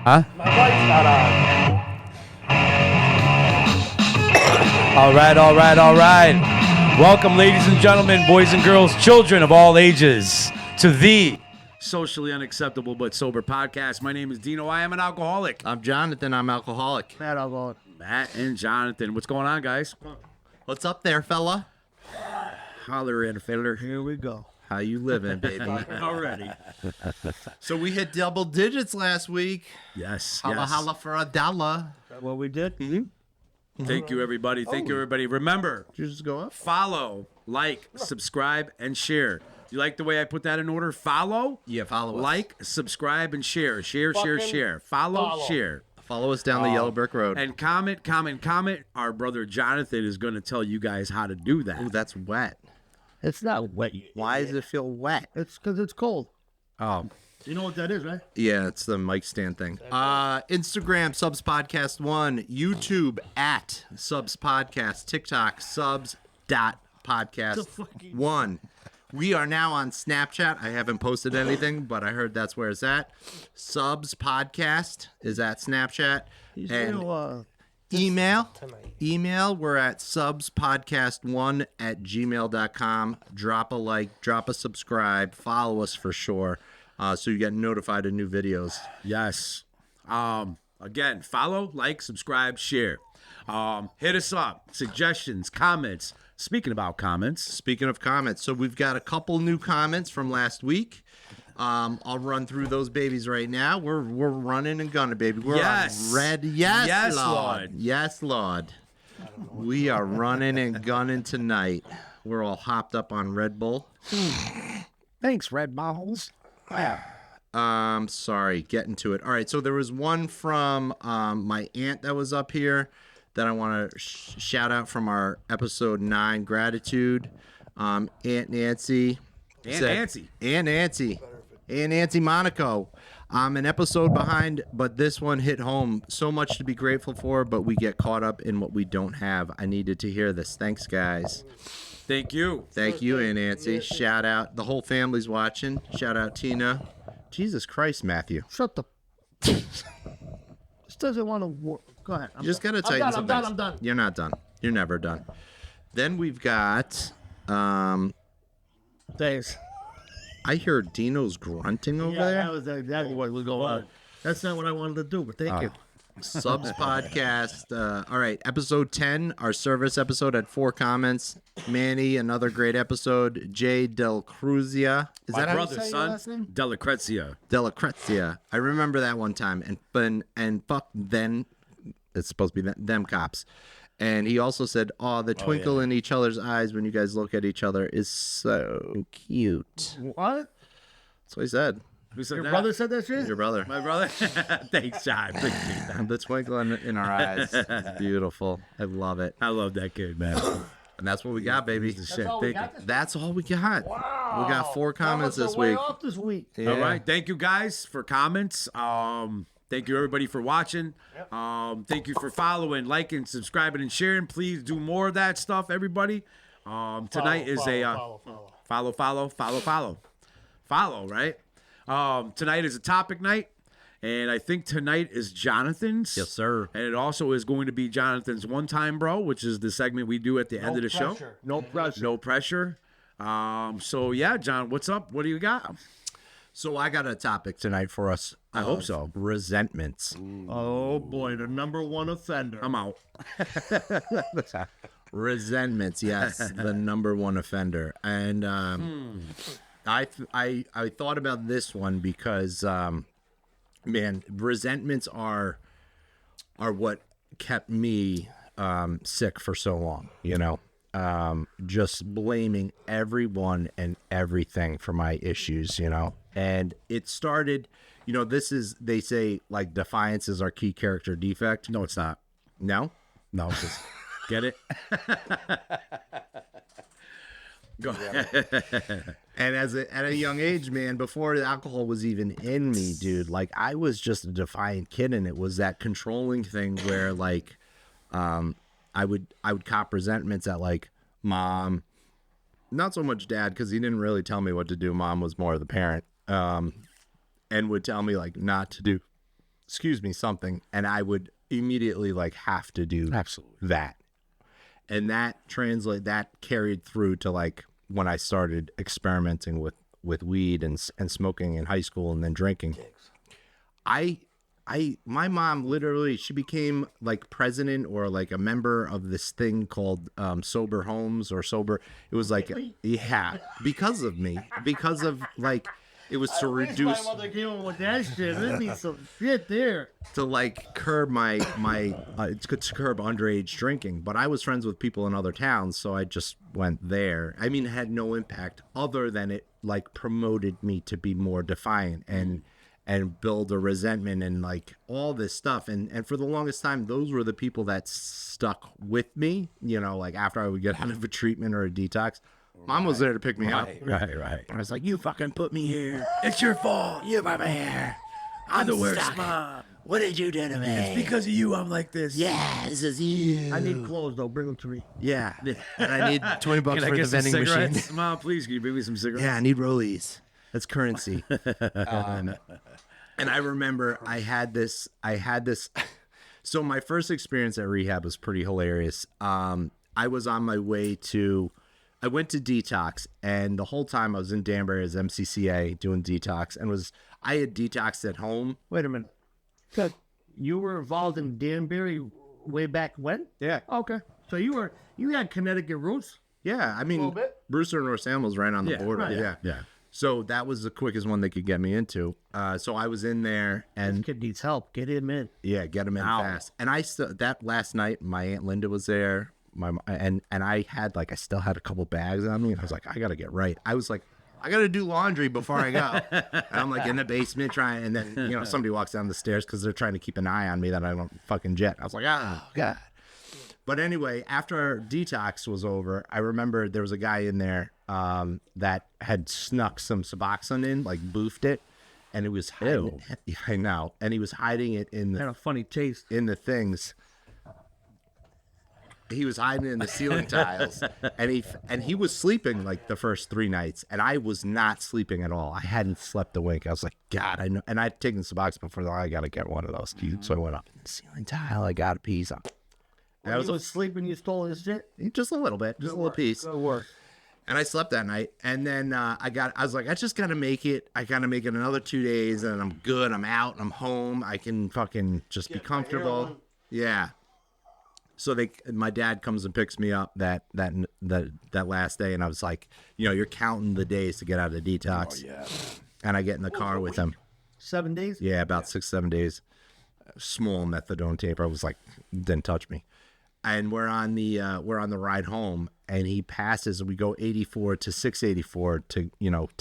Huh? My mic's not on. All right. Welcome, ladies and gentlemen, boys and girls, children of all ages, to the Socially Unacceptable But Sober podcast. My name is Dino. I am an alcoholic. I'm Jonathan. I'm alcoholic. Matt, I'll go. Matt and Jonathan. What's going on, guys? What's up there, fella? Holler in, filler. Here we go. How you living, baby? Already. So we hit double digits last week. Yes. Holla, yes. holla for a dollar. Is that what we did? Thank you, everybody. Thank you, everybody. Remember, Did you just go up? follow, like, subscribe, and share. You like the way I put that in order? Follow, Yeah, follow us. like, subscribe, and share. Share. Fucking Follow, share. Follow us down the yellow brick road. And comment. Our brother Jonathan is going to tell you guys how to do that. Ooh, that's wet. It's not wet. Why does it feel wet? It's because it's cold. Oh. You know what that is, right? Yeah, it's the mic stand thing. Instagram, Subs Podcast 1. YouTube, at Subs Podcast. TikTok, subs.podcast 1. We are now on Snapchat. I haven't posted anything, but I heard that's where it's at. Subs Podcast is at Snapchat. He's And real, email, we're at subspodcast1@gmail.com. Drop a like, drop a subscribe, follow us for sure, so you get notified of new videos. Yes. Again, follow, like, subscribe, share. Hit us up. Suggestions, comments. Speaking about comments. Speaking of comments, so we've got a couple new comments from last week. I'll run through those babies right now. We're running and gunning, baby. We're Yes. on red. Yes, Lord. Lord. Yes, Lord. We are running and gunning tonight. We're all hopped up on Red Bull. Thanks, Red Balls. Sorry, getting to it. All right, so there was one from my aunt that was up here that I want to shout out from our episode 9, Gratitude. Aunt Nancy. Aunt Nancy Monaco. I'm an episode behind, but this one hit home. So much to be grateful for, but we get caught up in what we don't have. I needed to hear this. Thanks, guys. Thank you. Thank you, Aunt Nancy. Shout out. The whole family's watching. Shout out, Tina. Jesus Christ, Matthew. Shut the. This doesn't want to work. Go ahead. You just got to tighten some things. I'm done. You're not done. You're never done. Then we've got, Thanks. I hear Dino's grunting over Yeah, there. that was exactly what was going on. That's not what I wanted to do, but thank you. Subs podcast. All right, episode 10, our service episode had 4 comments. Manny, another great episode. Jay Del Cruzia. Is My that how you brother's say your last son, name? Delicrezia. Della Crezia. I remember that one time. And fuck then. It's supposed to be them cops. And he also said, "Oh, the twinkle in each other's eyes when you guys look at each other is so cute." What? That's what he said. Who said Your that? brother said that shit? Your brother. My brother? Thanks, John. Appreciate that. The twinkle in our eyes. It's beautiful. I love it. I love that kid, man. And that's what we got, baby. Shit, all we thank got? That's all we got. Wow. We got 4 comments Comments this are way week. off this week. Yeah. All right. Thank you, guys, for comments. Thank you, everybody, for watching. Thank you for following, liking, subscribing, and sharing. Please do more of that stuff, everybody. Tonight is follow, right? Tonight is a topic night, and I think tonight is Jonathan's. Yes, sir. And it also is going to be Jonathan's One Time Bro, which is the segment we do at the end of the show. No pressure. No pressure. So, yeah, John, what's up? What do you got? So I got a topic tonight for us. I hope so. Resentments. Oh, boy. The number one offender. I'm out. Resentments, yes, the number one offender. And I thought about this one because, man, resentments are what kept me sick for so long, you know. Just blaming everyone and everything for my issues, you know. And it started, you know, they say, like, defiance is our key character defect. No, it's not. No? No, it's just get it. Go ahead. And at a young age, man, before the alcohol was even in me, dude, like, I was just a defiant kid, and it was that controlling thing where, like, I would cop resentments at, like, mom, not so much dad, because he didn't really tell me what to do. Mom was more of the parent, and would tell me, like, not to do something, and I would immediately like have to do that. And that carried through to like when I started experimenting with weed and smoking in high school and then drinking. My mom literally, she became like president or like a member of this thing called Sober Homes or Sober. It was like, yeah, because of me, because of like, it was to reduce. My mother came in with that shit. There'd be some shit there. To like curb to curb underage drinking. But I was friends with people in other towns, so I just went there. I mean, it had no impact other than it like promoted me to be more defiant and build a resentment and like all this stuff. And for the longest time, those were the people that stuck with me, you know, like after I would get out of a treatment or a detox. Mom was there to pick me up. Right. I was like, you fucking put me here. It's your fault. You put me here. I'm the worst mom. What did you do to me? It's because of you I'm like this. Yeah, this is you. I need clothes though. Bring them to me. Yeah. And I need $20 Can I for get the some vending machine. cigarettes? Mom, please, can you bring me some cigarettes? Yeah, I need rollies. That's currency. And I remember I had this. So my first experience at rehab was pretty hilarious. I was on my way to. I went to detox, and the whole time I was in Danbury as MCCA doing detox, and I had detoxed at home. Wait a minute. So you were involved in Danbury way back when? Yeah, Okay. So you had Connecticut roots? yeah. I mean, Brewster and North Salem was right on the border. right. Yeah. So that was the quickest one they could get me into. So I was in there, This and kid needs help. Get him in. yeah, get him in fast. And that last night, my Aunt Linda was there. And I still had a couple bags on me, and I was like, I gotta get right. I was like, I gotta do laundry before I go. And I'm like in the basement trying, and then somebody walks down the stairs because they're trying to keep an eye on me that I don't fucking jet. I was like, oh god. But anyway, after detox was over, I remember there was a guy in there that had snuck some Suboxone in, like boofed it, and it was hiding. I know, and he was hiding it in Had a funny taste. in the things. He was hiding in the ceiling tiles, and he was sleeping like the first 3 nights, and I was not sleeping at all. I hadn't slept a wink. I was like, God, I know. And I'd taken Suboxone before. I gotta get one of those. So I went up in the ceiling tile. I got a piece on. When I was sleeping, you stole his shit? Just a little bit, just a little piece. Good work. And I slept that night, and then I was like, I just gotta make it. I gotta make it another 2 days, and I'm good. I'm out. I'm home. I can fucking just be comfortable. Yeah. So my dad comes and picks me up that last day, and I was like, you're counting the days to get out of the detox. Oh, yeah. And I get in the car with him. 7 days? Yeah, about 6-7 days. Small methadone taper. I was like, didn't touch me. And we're on the ride home, and he passes. We go 84 to 684 to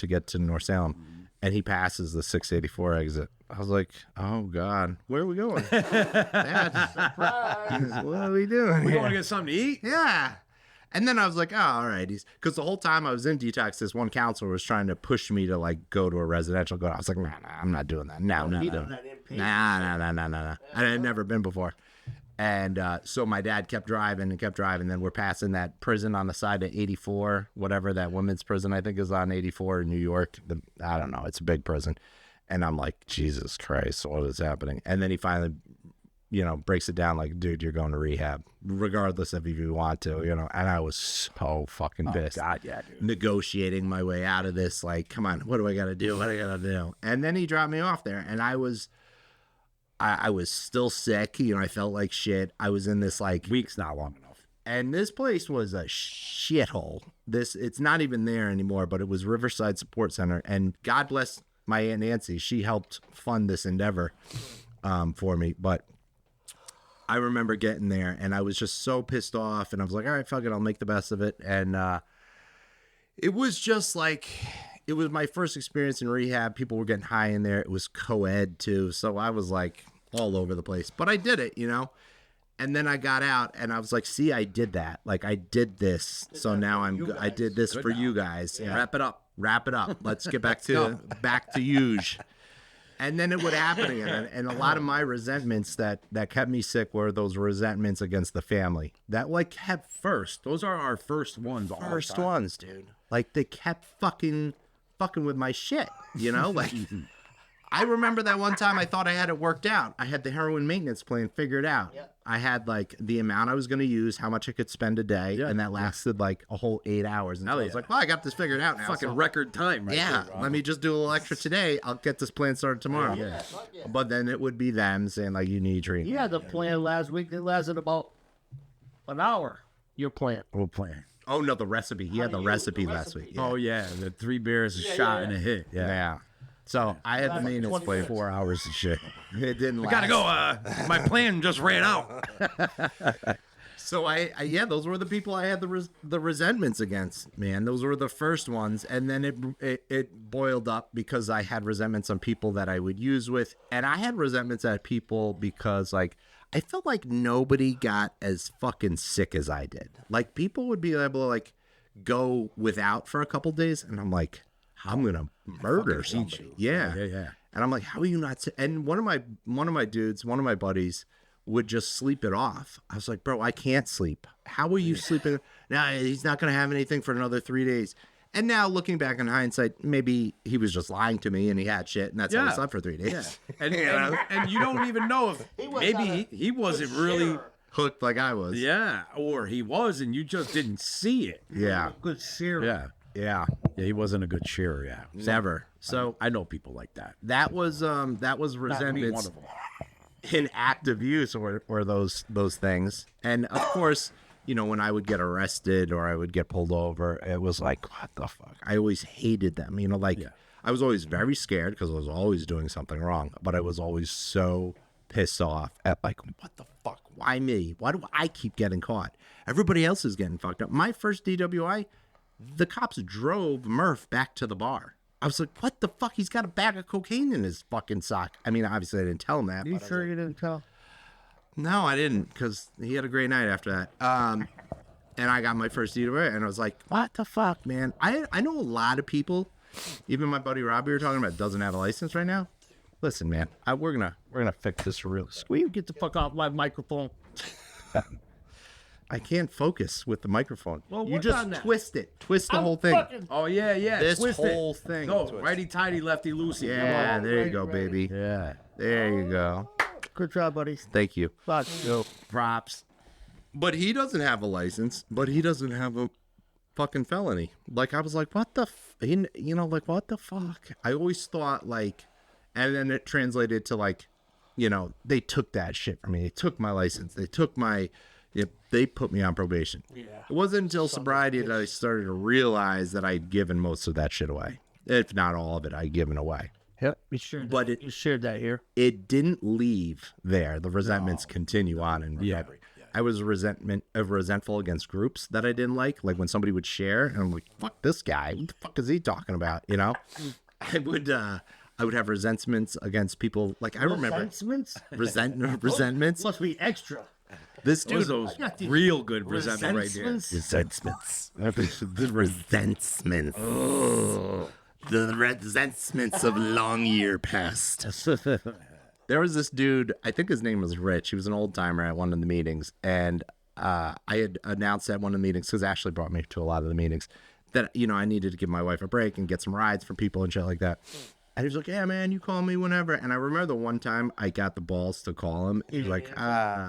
get to North Salem, and he passes the 684 exit. I was like, oh God, where are we going? Dad, surprise! What are we doing? We want to get something to eat? Yeah. And then I was like, oh, all right. Because the whole time I was in detox, this one counselor was trying to push me to like go to a residential. I was like, nah, I'm not doing that. No. Nah. I had never been before. And so my dad kept driving. Then we're passing that prison on the side of 84, whatever that women's prison I think is on 84 in New York. I don't know. It's a big prison. And I'm like, Jesus Christ, what is happening? And then he finally, breaks it down like, dude, you're going to rehab, regardless of if you want to, And I was so fucking pissed. God, yeah, dude. Negotiating my way out of this, like, come on, what do I got to do? And then he dropped me off there, and I was still sick. I felt like shit. I was in this like Week's not long enough. And this place was a shithole. It's not even there anymore, but it was Riverside Support Center. And God bless my Aunt Nancy. She helped fund this endeavor for me. But I remember getting there, and I was just so pissed off. And I was like, all right, fuck it. I'll make the best of it. And it was just like, it was my first experience in rehab. People were getting high in there. It was co-ed too. So I was like all over the place. But I did it, And then I got out, and I was like, see, I did that. Like, I did this. So now I did this for you guys. Yeah. Wrap it up. Let's get back to huge. And then it would happen again. And a lot of my resentments that kept me sick were those resentments against the family. That like kept first. Those are our first ones. First ones, dude. Like they kept fucking with my shit, Like I remember that one time I thought I had it worked out. I had the heroin maintenance plan figured out. Yeah. I had like the amount I was going to use, how much I could spend a day, Yeah. and that lasted like a whole 8 hours. And so I was yeah. like, well, I got this figured out now. Fucking so- record time, right? yeah, there, bro. let me just do a little extra today. I'll get this plan started tomorrow. Yeah. But then it would be them saying like, you need treatment. You had the plan last week. It lasted about an hour. Your plan. We'll plan. Oh no, the recipe. He had the recipe last week. Yeah. Oh yeah, the 3 beers, a shot, and a hit. Yeah. Yeah. So I had the Last maintenance 20 plan minutes. 4 hours and shit. It didn't last. Gotta go. My plan just ran out. So I yeah, those were the people I had the resentments against, man. Those were the first ones, and then it boiled up because I had resentments on people that I would use with, and I had resentments at people because like I felt like nobody got as fucking sick as I did. Like people would be able to like go without for a couple days, and I'm like, I'm gonna murder somebody. Yeah. Yeah. And I'm like, how are you not sick? And one of my dudes, one of my buddies, would just sleep it off. I was like, bro, I can't sleep. How are you sleeping? Now he's not going to have anything for another 3 days. And now looking back in hindsight, maybe he was just lying to me and he had shit, and that's how Yeah. he slept for 3 days. Yeah. And you don't even know if maybe he wasn't really. Hooked like I was. Yeah, or he was, and you just didn't see it. Yeah. Good series. Yeah. Yeah. Yeah, he wasn't a good shearer. Yeah. Never. So I know people like that. that was Not me, resentment one of them. in active use or those things. And of course, you know, when I would get arrested or I would get pulled over, it was like, what the fuck? I always hated them. You know, like I was always very scared because I was always doing something wrong, but I was always so pissed off at like, what the fuck? Why me? Why do I keep getting caught? Everybody else is getting fucked up. My first DWI, the cops drove Murph back to the bar. I was like, what the fuck? He's got a bag of cocaine in his fucking sock. I mean, obviously I didn't tell him that. You but I was sure like, you didn't tell? no, I didn't, because he had a great night after that. And I got my first DWI, and I was like, what the fuck, man? I know a lot of people, even my buddy Robbie we were talking about, doesn't have a license right now. Listen, man, we're gonna fix this real. Will you get the fuck off my microphone? I can't focus with the microphone. Well, you work just on that. twist the whole thing. Fucking- Oh yeah. This Twist whole it. thing. No, Twist. righty tighty, lefty loosey. Yeah, Come on. there you go, baby. Yeah. There you go. Good job, buddy. Thank you. Fuck you. Props. But he doesn't have a license, but he doesn't have a fucking felony. Like, I was like, what the, like, what the fuck? I always thought, like, and then it translated to, like, you know, they took that shit from me. They took my license. They took my, they put me on probation. Yeah. It wasn't until sobriety that I started to realize that I'd given most of that shit away. If not all of it, I'd given away. Yep. You shared But that. it- You shared that here. It didn't leave there. The resentments continue on in recovery. I was resentful against groups that I didn't like when somebody would share, and I'm like, "Fuck this guy! What the fuck is he talking about?" You know, I would have resentments against people. Like I remember Resentments? resentments. Must be extra. This Those dude, those real good resentment right there. Resentments? the resentments. Oh, the resentments of long year past. There was this dude, I think his name was Rich. He was an old timer at one of the meetings. And I had announced at one of the meetings, because Ashley brought me to a lot of the meetings, that, you know, I needed to give my wife a break and get some rides from people and shit like that. And he was like, yeah, man, you call me whenever. And I remember the one time I got the balls to call him. He was like,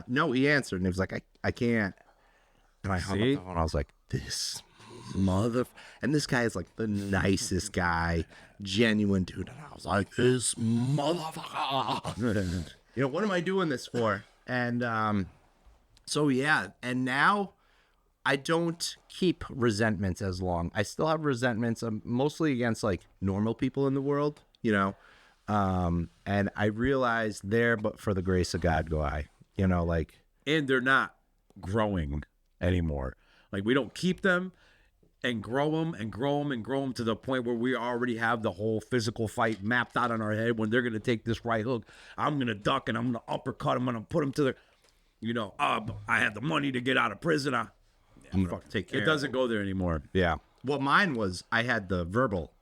no, he answered. And he was like, I can't. And I hung up the phone. I was like, this mother. And this guy is like the nicest guy, genuine dude. And I was like, this motherfucker. You know, what am I doing this for? And so, yeah. And now I don't keep resentments as long. I still have resentments, mostly against like normal people in the world, you know. And I realized there, but for the grace of God go I, you know, like. And they're not growing anymore. Like we don't keep them and grow them and grow them and grow them to the point where we already have the whole physical fight mapped out in our head. When they're going to take this right hook, I'm going to duck and I'm going to uppercut. I'm going to put them to the, you know, I have the money to get out of prison. I'm going to take care It doesn't go there anymore. Yeah. Well, mine was, I had the verbal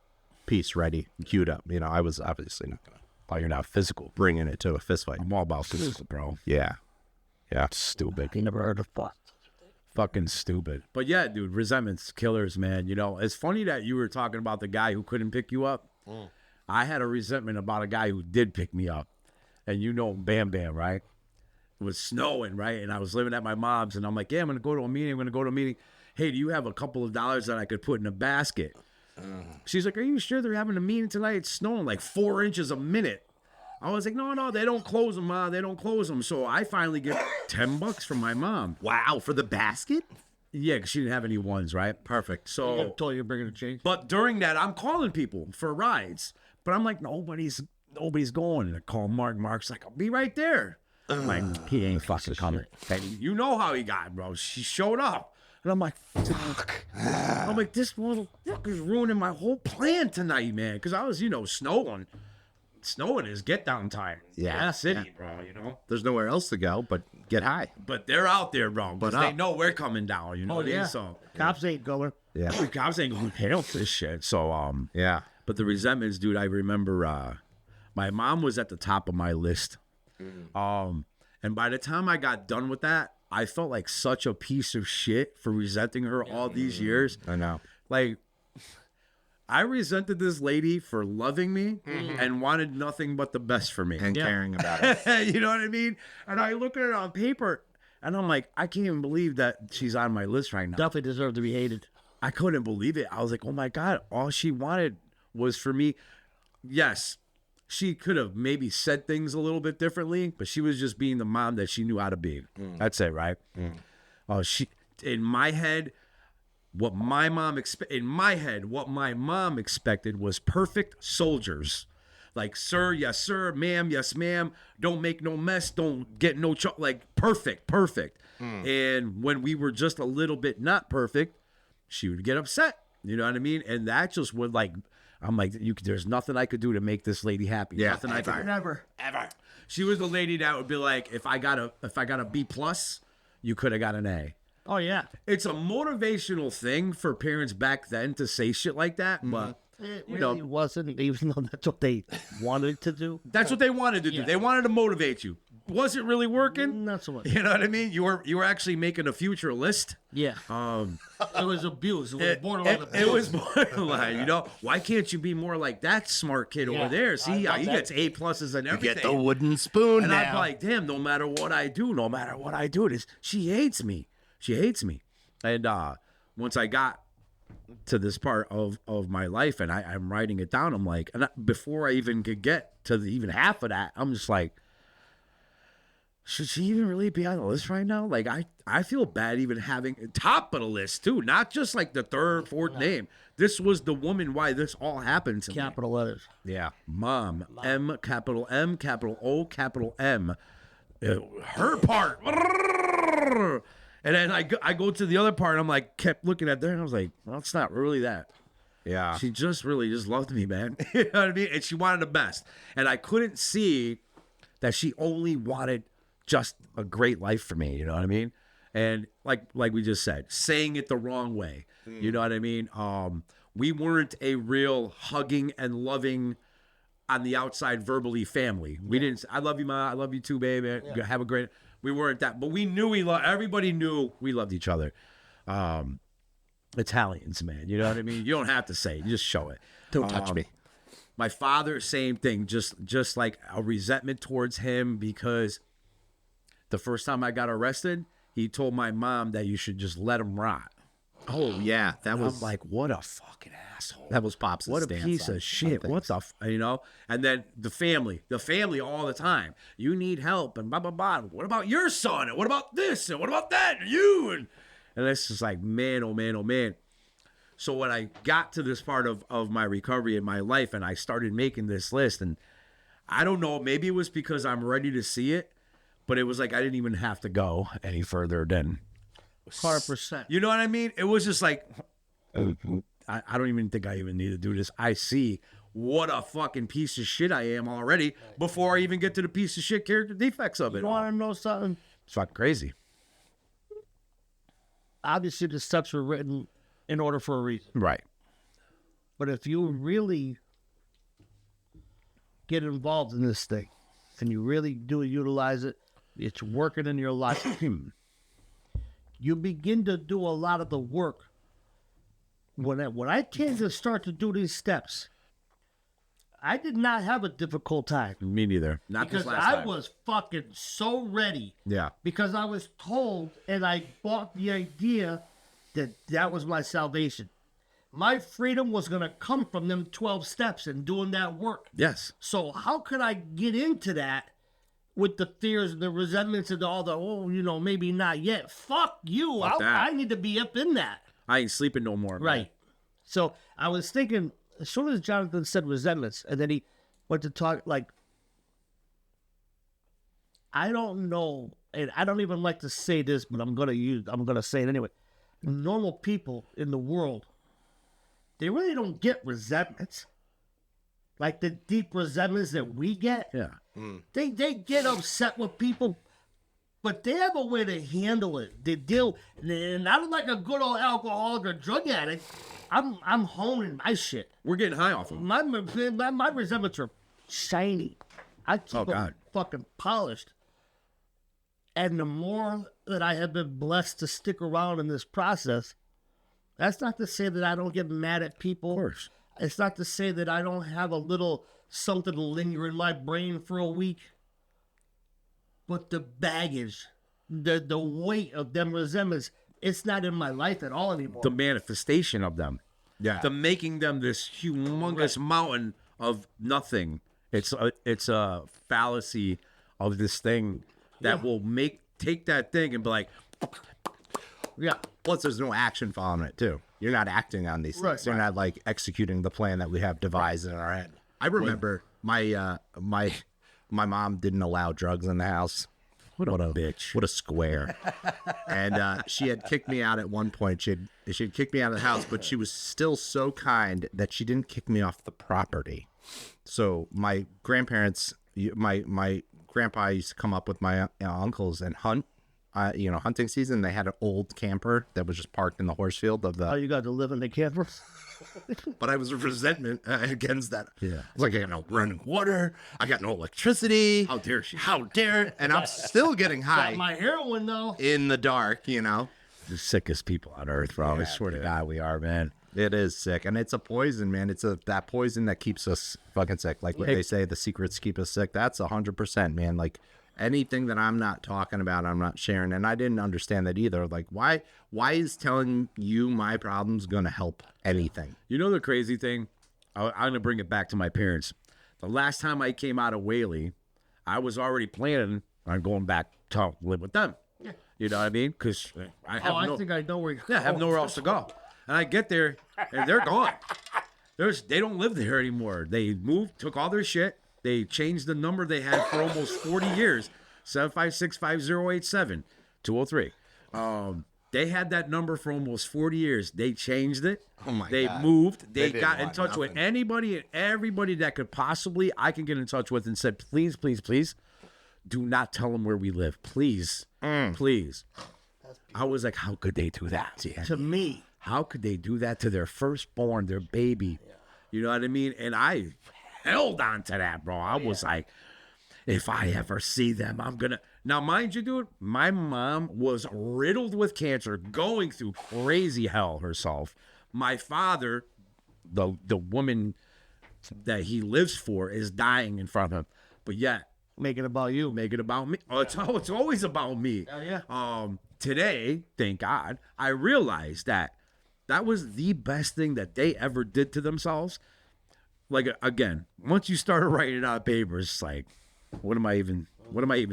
piece ready, queued up. You know, I was obviously not going to, while you're not physical, bringing it to a fist fight. I'm all about physical, bro. Yeah. Yeah. Stupid. You never heard of fuck. Fucking stupid. But yeah, dude, resentment's killers, man. You know, it's funny that you were talking about the guy who couldn't pick you up. I had a resentment about a guy who did pick me up. And you know Bam Bam, right? It was snowing, right? And I was living at my mom's, and I'm like, yeah, I'm going to go to a meeting. Hey, do you have a couple of dollars that I could put in a basket? She's like, are you sure they're having a meeting tonight? It's snowing like 4 inches a minute. I was like, no, they don't close them, Ma. They don't close them. So I finally get $10 from my mom. Wow, for the basket? Yeah, because she didn't have any ones, right? Perfect. I So, told you bringing a change. but during that, I'm calling people for rides. But I'm like, nobody's going. And I call Mark. Mark's like, I'll be right there. I'm like, he ain't fucking coming. And you know how he got, bro. She showed up. And I'm like, fuck. I'm like, this motherfucker's ruining my whole plan tonight, man. Because I was, snowing. Snowing is get down time. Yeah, City, bro, There's nowhere else to go but get high. But they're out there, bro. Because But they up. know we're coming down, Oh, what I mean? yeah. So, Cops ain't going. Yeah. the cops ain't going to pay for this shit. So, Yeah. but the resentments, dude, I remember my mom was at the top of my list. And by the time I got done with that, I felt like such a piece of shit for resenting her all these years. I know. Like, I resented this lady for loving me and wanted nothing but the best for me. And caring about it. You know what I mean? And I look at it on paper and I'm like, I can't even believe that she's on my list right now. Definitely deserve to be hated. I couldn't believe it. I was like, oh my God, all she wanted was for me. Yes, she could have maybe said things a little bit differently, but she was just being the mom that she knew how to be. That's it, right? She, in my head, what my mom expected was perfect soldiers. Like, sir, yes, sir, ma'am, yes, ma'am. Don't make no mess. Don't get no like perfect. And when we were just a little bit not perfect, she would get upset. You know what I mean? And that just would I'm like, there's nothing I could do to make this lady happy. Yeah, Nothing I could do. Never. Ever. She was the lady that would be like, if I got a B plus, you could have got an A. Oh, yeah. It's a motivational thing for parents back then to say shit like that, but It You really know. wasn't, even though that's what they wanted to do. that's what they wanted to do. Yeah. They wanted to motivate you. Was it really working? Not so much. You know what I mean? You were actually making a future list. Yeah. It was abuse. It was borderline abuse. It was borderline. Why can't you be more like that smart kid over there? See how he gets A pluses and everything. Get the wooden spoon And now. I'm like, damn, no matter what I do, she hates me. She hates me. And once I got to this part of my life and I'm writing it down, I'm like, before I even could get to even half of that, I'm just like, should she even really be on the list right now? Like, I feel bad even having top of the list too, not just like the third, fourth name. This was the woman why this all happened to me. Capital letters. Yeah. Mom, M, capital O, capital M. Her part. And then I go to the other part. I'm like, kept looking at there, and I was like, well, it's not really that. Yeah. She just really just loved me, man. You know what I mean? And she wanted the best. And I couldn't see that she only wanted just a great life for me. You know what I mean? And like we just said, saying it the wrong way. You know what I mean? We weren't a real hugging and loving on the outside verbally family. We didn't. I love you, Ma. I love you too, baby. Have a great. We weren't that, but we knew everybody knew we loved each other. Italians, man. You know what I mean? You don't have to say it. You just show it. Don't touch me. My father, same thing. Just like a resentment towards him because the first time I got arrested, he told my mom that you should just let him rot. Oh yeah, that I'm was like, what a fucking asshole. that was Pops' What a stance piece on of shit. things. What the and then the family all the time. You need help and blah, blah, blah. What about your son? And what about this? And what about that? And you? And it's just like, man, oh man, oh man. So when I got to this part of my recovery in my life and I started making this list, and I don't know, maybe it was because I'm ready to see it, but it was like I didn't even have to go any further than 100%. you know what I mean? It was just like, I don't even think I even need to do this. I see what a fucking piece of shit I am already before I even get to the piece of shit character defects of it. You want to know something? It's fucking crazy. Obviously, the steps were written in order for a reason. Right. But if you really get involved in this thing and you really do utilize it, it's working in your life. You begin to do a lot of the work. When I tend to start to do these steps, I did not have a difficult time. Me neither. Not Because this last I time. was fucking so ready. Yeah. Because I was told and I bought the idea that that was my salvation. My freedom was going to come from them 12 steps and doing that work. Yes. So how could I get into that with the fears and the resentments and all the, maybe not yet. Fuck you. Fuck that. I need to be up in that. I ain't sleeping no more. Man. Right. So I was thinking, as soon as Jonathan said resentments, and then he went to talk, like, I don't know, and I don't even like to say this, but I'm gonna say it anyway. Normal people in the world, they really don't get resentments. Like the deep resentments that we get. Yeah. They get upset with people, but they have a way to handle it. They deal, and I don't like a good old alcoholic or drug addict. I'm honing my shit. We're getting high off them. My resentments are shiny. I keep them fucking polished. And the more that I have been blessed to stick around in this process, that's not to say that I don't get mad at people. Of course. It's not to say that I don't have a little something linger in my brain for a week. But the baggage, the weight of them resentments, it's not in my life at all anymore. The manifestation of them. Yeah. The making them this humongous mountain of nothing. It's a fallacy of this thing that will take that thing and be like, Yeah. Plus, there's no action following it, too. You're not acting on these things. Right. You're not, like, executing the plan that we have devised in our head. I remember my mom didn't allow drugs in the house. what a bitch. What a square. And she had kicked me out at one point. She'd kicked me out of the house, but she was still so kind that she didn't kick me off the property. So my grandparents, my grandpa used to come up with my uncles and hunt. Hunting season, they had an old camper that was just parked in the horse field of the. Oh, you got to live in the camper? But I was a resentment against that. Yeah. I was like, I got no running water. I got no electricity. How dare she? How dare? And I'm still getting high Got my heroin, though. in the dark, The sickest people on earth, bro. I swear to God, we are, man. It is sick, and it's a poison, man. It's that poison that keeps us fucking sick. Like what they say, the secrets keep us sick. That's 100%, man. Like anything that I'm not talking about, I'm not sharing, and I didn't understand that either. Like why is telling you my problems gonna help anything? You know the crazy thing? I'm going to bring it back to my parents. The last time I came out of Whaley, I was already planning on going back to live with them. Yeah. You know what I mean? Because I have I think I know where you're I have nowhere else to go. And I get there, and they're gone. They don't live there anymore. They moved, took all their shit. They changed the number they had for almost 40 years, 7565087 203. They had that number for almost 40 years. They changed it. Oh my They God. moved. They didn't got in want touch with nothing. anybody and everybody that could possibly I can get in touch with and said, please, please, please, do not tell them where we live. Please, please. I was like, how could they do that? Yeah. to me. How could they do that to their firstborn, their baby? You know what I mean? And I held on to that, bro. I was like, if I ever see them, I'm gonna. Now, mind you, dude, my mom was riddled with cancer, going through crazy hell herself. My father, the woman that he lives for, is dying in front of him. But yet, Make it about you. make it about me. Oh, it's always about me. Oh, yeah. Today, thank God, I realized that was the best thing that they ever did to themselves. Like, again, once you started writing it on paper, it's like, what am I even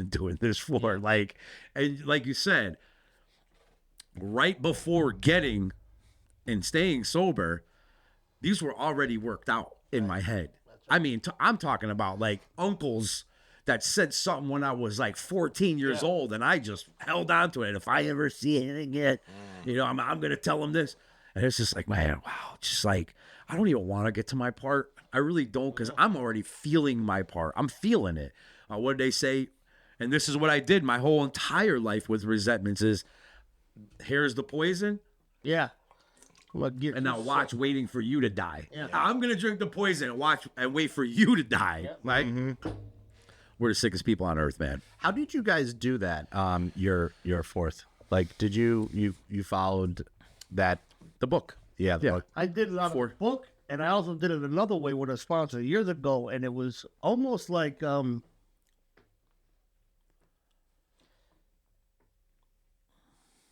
doing this for? Like, and like you said, right before getting and staying sober, these were already worked out in my head. I mean, I'm talking about like uncles that said something when I was like 14 years old, and I just held on to it. If I ever see anything again, I'm going to tell them this. And it's just like, man, wow. Just like, I don't even want to get to my part. I really don't, because I'm already feeling my part. I'm feeling it. What did they say? And this is what I did my whole entire life with resentments is, here's the poison, Yeah. and now watch waiting for you to die. Yeah. I'm going to drink the poison and watch and wait for you to die. Like, we're the sickest people on earth, man. How did you guys do that? Your fourth, like, did you followed that? The book. Yeah, the book. I did it on a book, And I also did it another way with a sponsor years ago, and it was almost like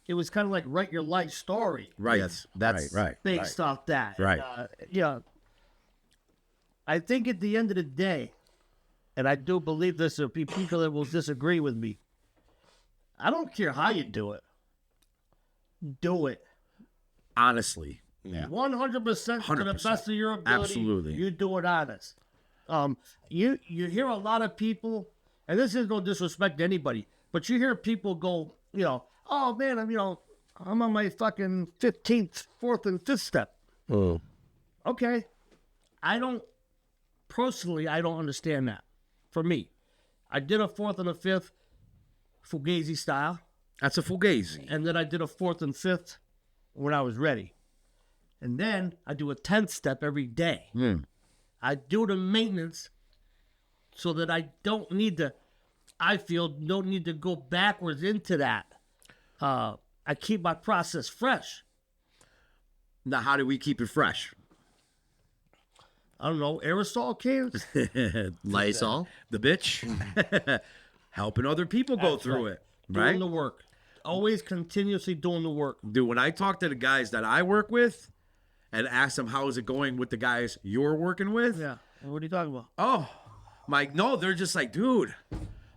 it was kind of like write your life story. Right. Yes, that's right. Based off that. Right. And, I think at the end of the day, and I do believe this, there'll be people that will disagree with me. I don't care how you do it. Do it. Honestly. Yeah. 100% to the 100%. best of your ability. Absolutely. You do it honest. You hear a lot of people, and this is no disrespect to anybody, but you hear people go, oh man, I'm on my fucking 15th, 4th, and 5th step. Okay. I don't understand that. For me, I did a 4th and a 5th Fugazi style, That's a fugazi. and then I did a 4th and 5th when I was ready. And then I do a 10th step every day. I do the maintenance so that I don't need to go backwards into that. I keep my process fresh. Now, how do we keep it fresh? I don't know, aerosol cans? Lysol. The bitch. Helping other people go through it. Doing Right? the work. Always continuously doing the work. Dude, when I talk to the guys that I work with and ask them how is it going with the guys you're working with, Yeah. What are you talking about? oh, no, they're just like, dude,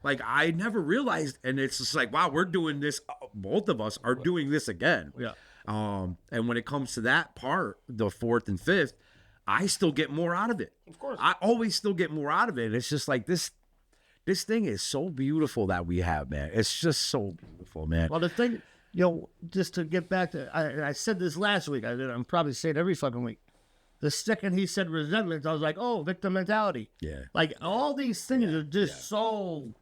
like I never realized, and it's just like, wow, we're doing this. Both of us are doing this again. Yeah. And when it comes to that part, the 4th and 5th, I still get more out of it. Of course. I always still get more out of it. It's just like this thing is so beautiful that we have, man. It's just so beautiful, man. Well, the thing, just to get back to, I said this last week. I'm probably saying it every fucking week. The second he said resentment, I was like, oh, victim mentality. Yeah. Like all these things are just so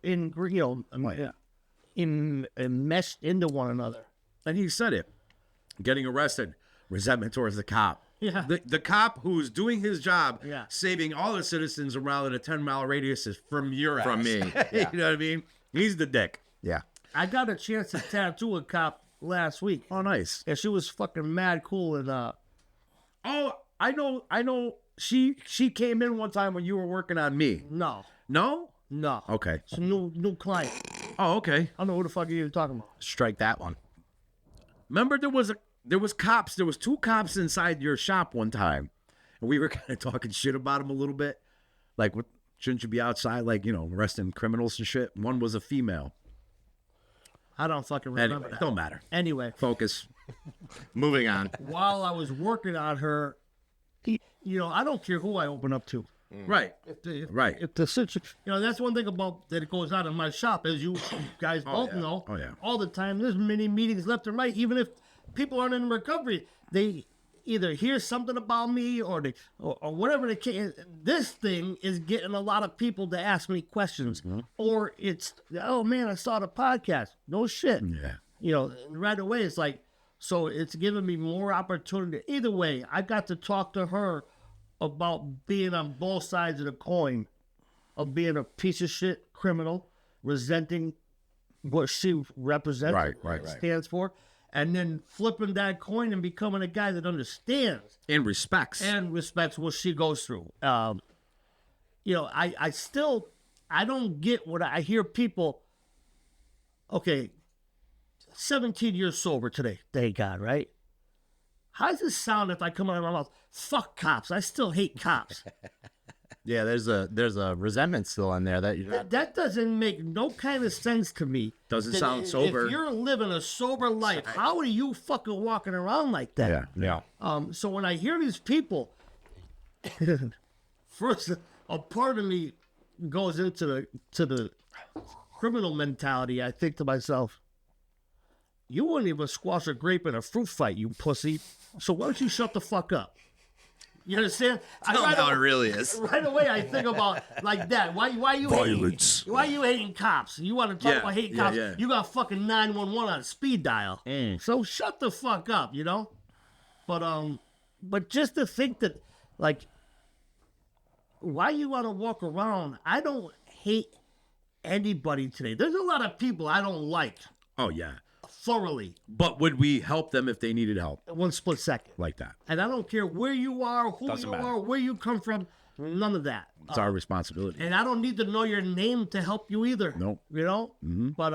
enmeshed into one another. And he said it. Getting arrested, resentment towards the cop. Yeah. The cop who's doing his job, Yeah. saving all the citizens around in a 10-mile radius is from your ass. From me. You know what I mean? He's the dick. Yeah. I got a chance to tattoo a cop last week. Oh, nice. And she was fucking mad cool. And Oh, I know. She came in one time when you were working on me. no. No? Okay. It's a new client. Oh, okay. I don't know who the fuck are you talking about. Strike that one. Remember there was cops. There was 2 cops inside your shop one time, and we were kind of talking shit about them a little bit. Like, what? Shouldn't you be outside, like, arresting criminals and shit? One was a female. I don't fucking remember Anyway, that. don't matter. Anyway, Focus. Moving on. while I was working on her, I don't care who I open up to. Right. Right. If the situation, that's one thing about that goes on in my shop, as you guys both know. Oh, yeah. All the time, there's many meetings left and right. Even if people aren't in recovery, they either hear something about me or whatever the case. This thing is getting a lot of people to ask me questions, or it's, oh man, I saw the podcast. No shit. Yeah. Right away it's like, so it's giving me more opportunity. Either way, I got to talk to her about being on both sides of the coin, of being a piece of shit criminal, resenting what she represents, Right. stands for, and then flipping that coin and becoming a guy that understands And respects. and respects what she goes through. I don't get what I hear people. Okay, 17 years sober today, thank God, right? How does it sound if I come out of my mouth, fuck cops, I still hate cops? Yeah, there's a resentment still in there that you're not. That doesn't make no kind of sense to me. Doesn't sound sober. If you're living a sober life, how are you fucking walking around like that? Yeah. So when I hear these people, first a part of me goes into the criminal mentality. I think to myself, you wouldn't even squash a grape in a fruit fight, you pussy. So why don't you shut the fuck up? You understand? Tell them how it really is. Right away, I think about like that. Why you Violence. Why you hating cops? You want to talk about hating cops? yeah. You got fucking 911 on speed dial. So shut the fuck up, But just to think that, like, why you want to walk around? I don't hate anybody today. There's a lot of people I don't like. Oh, yeah. thoroughly. But would we help them if they needed help? In one split second. Like that. And I don't care where you are, who Doesn't you matter. are, where you come from, none of that. It's our responsibility. And I don't need to know your name to help you either. Nope. You know? Mm-hmm. But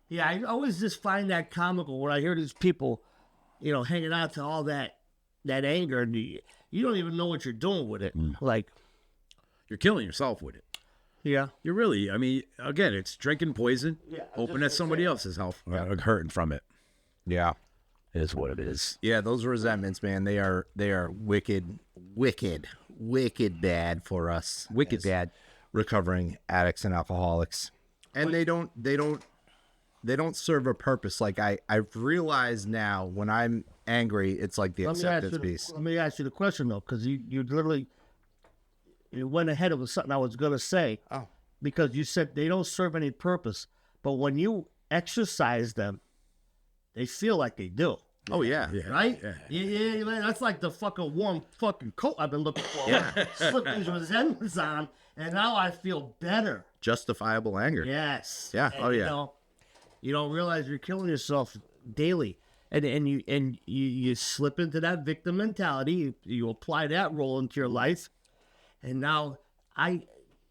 yeah, I always just find that comical when I hear these people, you know, hanging out to all that anger, and you don't even know what you're doing with it. Like, You're killing yourself with it. yeah. You're really, I mean, again, it's drinking poison, hoping that somebody else's health hurting from it. Yeah. It is what it is. Yeah, those resentments, man, they are wicked bad for us. Wicked bad. Recovering addicts and alcoholics. And they don't serve a purpose. Like I've realized now when I'm angry, it's like the acceptance piece. Let me ask you the question though, because you literally you went ahead of something I was gonna say. Oh. Because you said they don't serve any purpose, but when you exercise them, they feel like they do. Oh yeah. Right? Yeah, man. That's like the fucking warm fucking coat I've been looking for. Slip these resentments on, and now I feel better. Justifiable anger. Yes. Yeah. And, Oh yeah. You know, you don't realize you're killing yourself daily, and you slip into that victim mentality. You apply that role into your life, and now I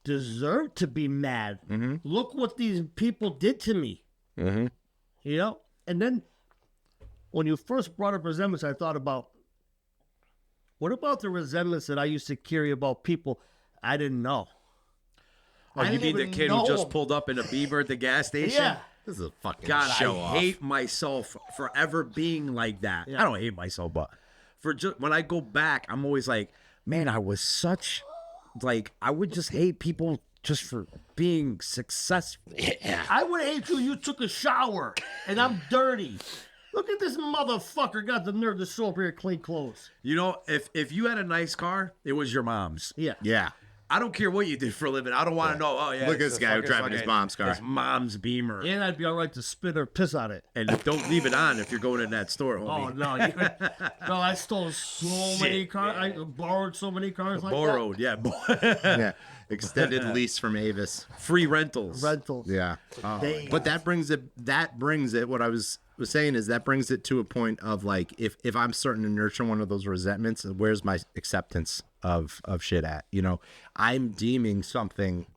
deserve to be mad. Mm-hmm. Look what these people did to me. Mm-hmm. You know, and then when you first brought up resentments, I thought about what about the resentments that I used to carry about people I didn't know. Oh, I you didn't mean the even kid know who just him. pulled up in a Beamer at the gas station? Yeah. This is a fucking God, show I off. hate myself for ever being like that. Yeah. I don't hate myself, but for just when I go back, I'm always like, man, I was such like I would just hate people just for being successful. I would hate you took a shower and I'm dirty. Look at this motherfucker got the nerve to show up here in clean clothes. You know, if you had a nice car, it was your mom's. Yeah. Yeah. I don't care what you did for a living. I don't want to know. Oh yeah, Look at it's this the guy fucking driving his mom's car. His mom's Beamer. And I'd be all right to spit or piss on it. And don't leave it on if you're going in that store, homie. Oh, no. No, I stole so many cars. I borrowed so many cars like Borrowed, yeah. Yeah. Extended lease from Avis. Free rentals. that. Rentals. Yeah. But that brings it what I was saying is that brings it to a point of like if I'm starting to nurture one of those resentments, where's my acceptance of shit at? You know, I'm deeming something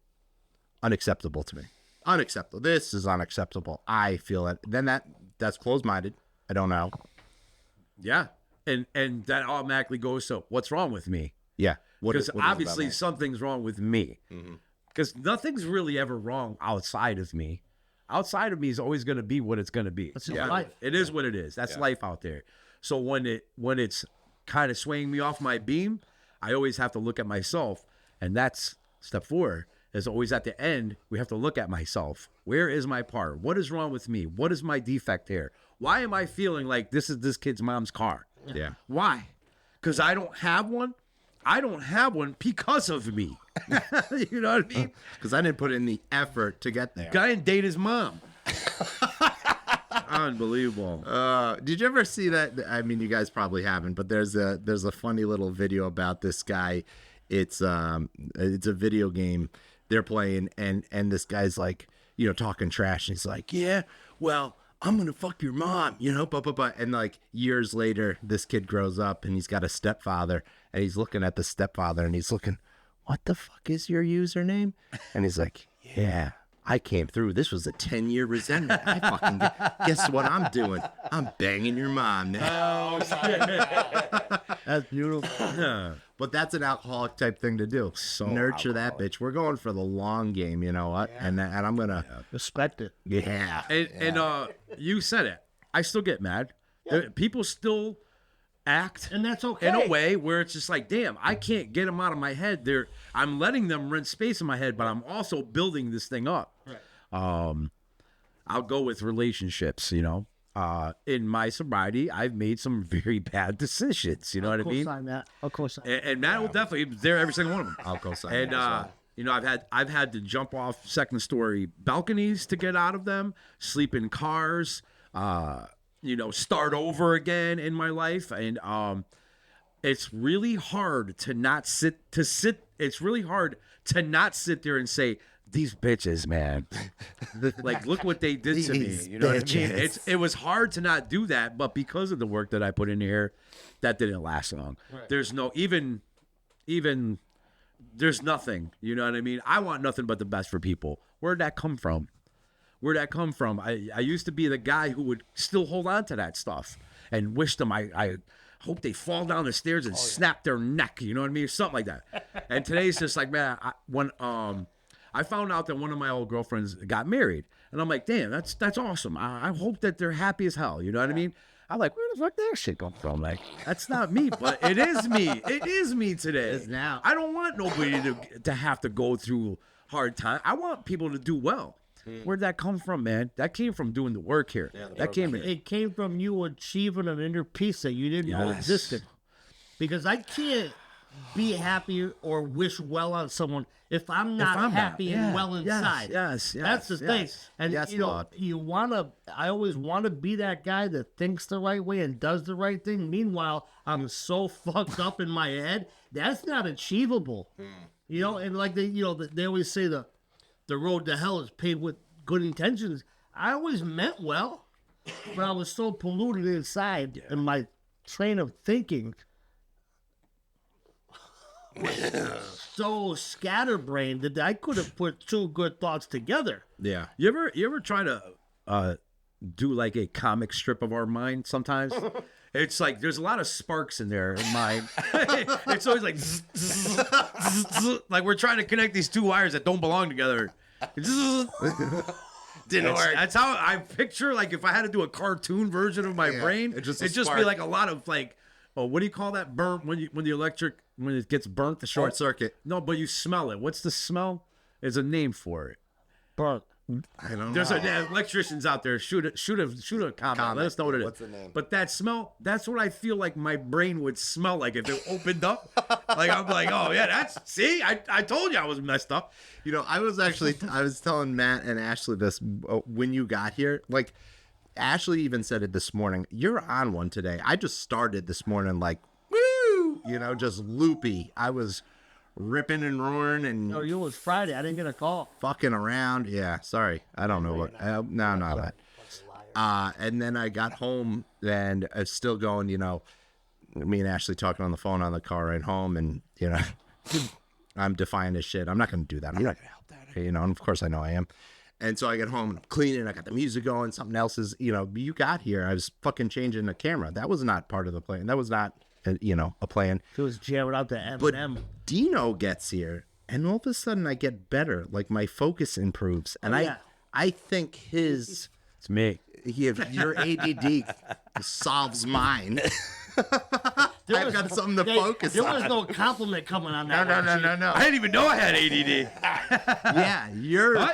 unacceptable to me. Unacceptable. This is unacceptable. I feel it. Then that's closed-minded. I don't know. Yeah. And that automatically goes to what's wrong with me? Yeah. Because what is it obviously about me? something's wrong with me. Because nothing's really ever wrong outside of me. Outside of me is always going to be what it's going to be. That's just life. It is what it is. That's life out there. So when it's kind of swaying me off my beam, I always have to look at myself. And that's step 4 is always at the end, we have to look at myself. Where is my part? What is wrong with me? What is my defect here? Why am I feeling like this is this kid's mom's car? Yeah. Why? Because I don't have one? I don't have one because of me. You know what I mean? Because I didn't put in the effort to get there. Guy didn't date his mom. Unbelievable. Did you ever see that? I mean, you guys probably haven't, but there's a funny little video about this guy. It's a video game they're playing, and this guy's like, you know, talking trash, and he's like, yeah, well, I'm gonna fuck your mom, you know, and like years later, this kid grows up and he's got a stepfather, and he's looking at the stepfather, and he's looking, what the fuck is your username? And he's like, yeah, I came through. This was a 10-year resentment. I fucking guess what I'm doing? I'm banging your mom now. That's beautiful. But that's an alcoholic type thing to do. So nurture that bitch. We're going for the long game, you know what? And I'm gonna Respect it. And you said it. I still get mad. People still act And that's okay. in a way where it's just like, damn, I can't get them out of my head. I'm letting them rent space in my head, but I'm also building this thing up. Right. I'll go with relationships, you know. In my sobriety, I've made some very bad decisions. You know what I mean? Co-sign that. Of course. And Matt will definitely be there every single one of them. I'll co-sign And that as well. you know, I've had to jump off second story balconies to get out of them, sleep in cars, you know, start over again in my life, and it's really hard to not sit. It's really hard to not sit there and say these bitches, man. Like, look what they did to me. You know what I mean? It was hard to not do that, but because of the work that I put in here, that didn't last long. Right. There's no even there's nothing. You know what I mean? I want nothing but the best for people. Where'd that come from? I used to be the guy who would still hold on to that stuff and wish them I hope they fall down the stairs and snap their neck. You know what I mean? Something like that. And today's just like, man, when I found out that one of my old girlfriends got married, and I'm like, damn, that's awesome. I hope that they're happy as hell. You know what I mean? I'm like, where the fuck that shit come from? Like, that's not me, but it is me. It is me today. It's now. I don't want nobody to have to go through hard time. I want people to do well. Where'd that come from, man? That came from doing the work here. Yeah, It came from you achieving an inner peace that you didn't know existed. Because I can't be happy or wish well on someone if I'm not happy and well inside. Yes. That's the thing. And I always want to be that guy that thinks the right way and does the right thing. Meanwhile, I'm so fucked up in my head. That's not achievable. You know, and like they always say the road to hell is paved with good intentions. I always meant well, but I was so polluted inside in my train of thinking. So scatterbrained that I could have put two good thoughts together. Yeah. You ever try to do like a comic strip of our mind sometimes? It's like there's a lot of sparks in there in mine. It's always like zzz, zzz, zzz, zzz, like we're trying to connect these two wires that don't belong together. Didn't work. That's how I picture, like, if I had to do a cartoon version of my brain, it'd just be like a lot of like, what do you call that burnt when it gets burnt? The short circuit. No, but you smell it. What's the smell? There's a name for it. Burnt. I don't know. There's electricians out there. Shoot a comment. Let us know what it is. What's the name? But that smell, that's what I feel like my brain would smell like if it opened up. Like, I'm like, oh yeah, I told you I was messed up. You know, I was telling Matt and Ashley this when you got here. Like, Ashley even said it this morning. You're on one today. I just started this morning like, woo, just loopy. I was ripping and roaring and it was Friday. I didn't get a call. Fucking around. Yeah, sorry. I don't know what. No, not that. And then I got home and I was still going. Me and Ashley talking on the phone on the car ride home, and I'm defying this shit. I'm not going to do that. I'm not going to help that. And of course I know I am. And so I get home and I'm cleaning. I got the music going. Something else is. You got here. I was fucking changing the camera. That was not part of the plan. That was not. A plan. It was jamming out the M&M. But Dino gets here, and all of a sudden I get better. Like my focus improves, and I think his. It's me. Your ADD solves mine. I've got something to focus on. There was no compliment coming on that. No. I didn't even know I had ADD. Yeah, you're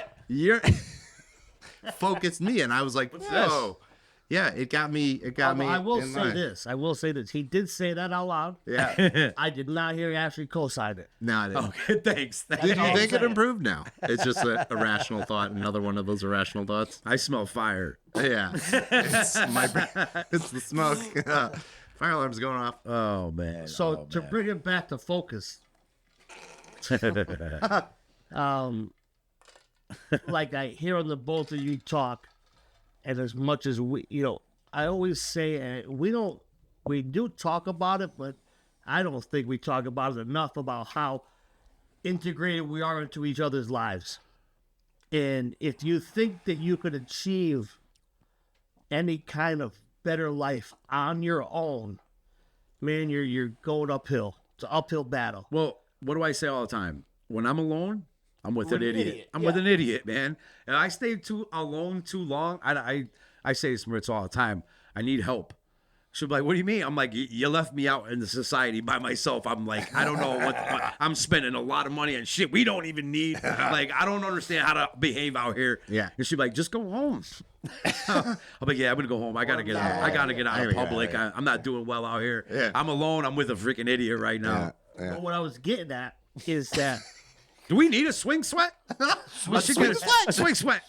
focused me, and I was like, whoa. Yeah, it got me. I will say this. He did say that out loud. Yeah. I did not hear Ashley co-sign it. No, I didn't. Okay, thanks. Did you think it improved now? It's just a irrational thought. Another one of those irrational thoughts. I smell fire. Yeah. It's the smoke. Fire alarm's going off. Oh, man. So to bring it back to focus. Like I hear on the both of you talk. And as much as I always say, we do talk about it, but I don't think we talk about it enough about how integrated we are into each other's lives. And if you think that you could achieve any kind of better life on your own, man, you're going uphill. It's an uphill battle. Well, what do I say all the time? When I'm alone, I'm with an idiot. I'm with an idiot, man. And I stay alone too long. I say this to Maritz all the time. I need help. She'll be like, what do you mean? I'm like, you left me out in the society by myself. I'm like, I don't know what I'm spending a lot of money on shit we don't even need. Like, I don't understand how to behave out here. Yeah. And she'll be like, just go home. I'm like, yeah, I'm going to go home. I got to get out. I got to get out of public. I'm not doing well out here. Yeah. I'm alone. I'm with a freaking idiot right now. Yeah. But what I was getting at is that. Do we need a swing sweat? A swing sweat.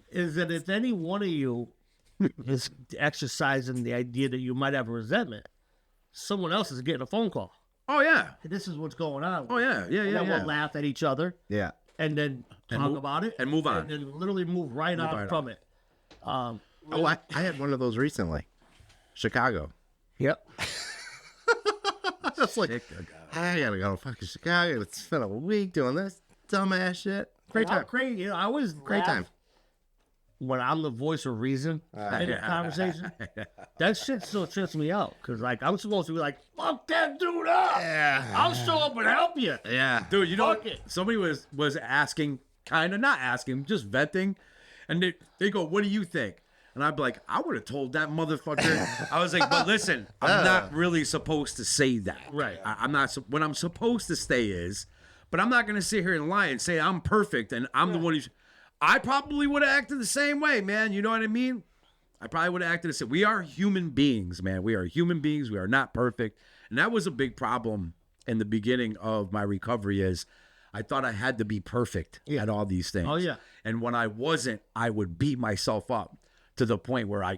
Is that if any one of you is exercising the idea that you might have resentment, someone else is getting a phone call. Oh yeah. This is what's going on. Oh yeah. Yeah. And Yeah. then Yeah. we'll laugh at each other Yeah. and then talk about it and move on. and then literally move right on from it. Oh, I had one of those recently. Chicago. Yep. Just like, I gotta go to fucking Chicago. It's been a week doing this dumbass shit. Great time. Crazy. You know, I always Great laugh time. when I'm the voice of reason in a conversation. That shit still trips me out because, like, I'm supposed to be like, "Fuck that dude up! Yeah. I'll show up and help you." Yeah. Dude, you know, Fuck it. somebody was asking, kind of not asking, just venting, and they go, "What do you think?" And I'd be like, "I would have told that motherfucker." I was like, "But listen, I'm not really supposed to say that. Right. I'm not. What I'm supposed to say is, but I'm not going to sit here and lie and say I'm perfect and I'm the one who's. I probably would have acted the same way, man. You know what I mean? I probably would have acted the same. We are human beings, man. We are human beings. We are not perfect, and that was a big problem in the beginning of my recovery. Is I thought I had to be perfect at all these things. Oh, yeah. And when I wasn't, I would beat myself up to the point where I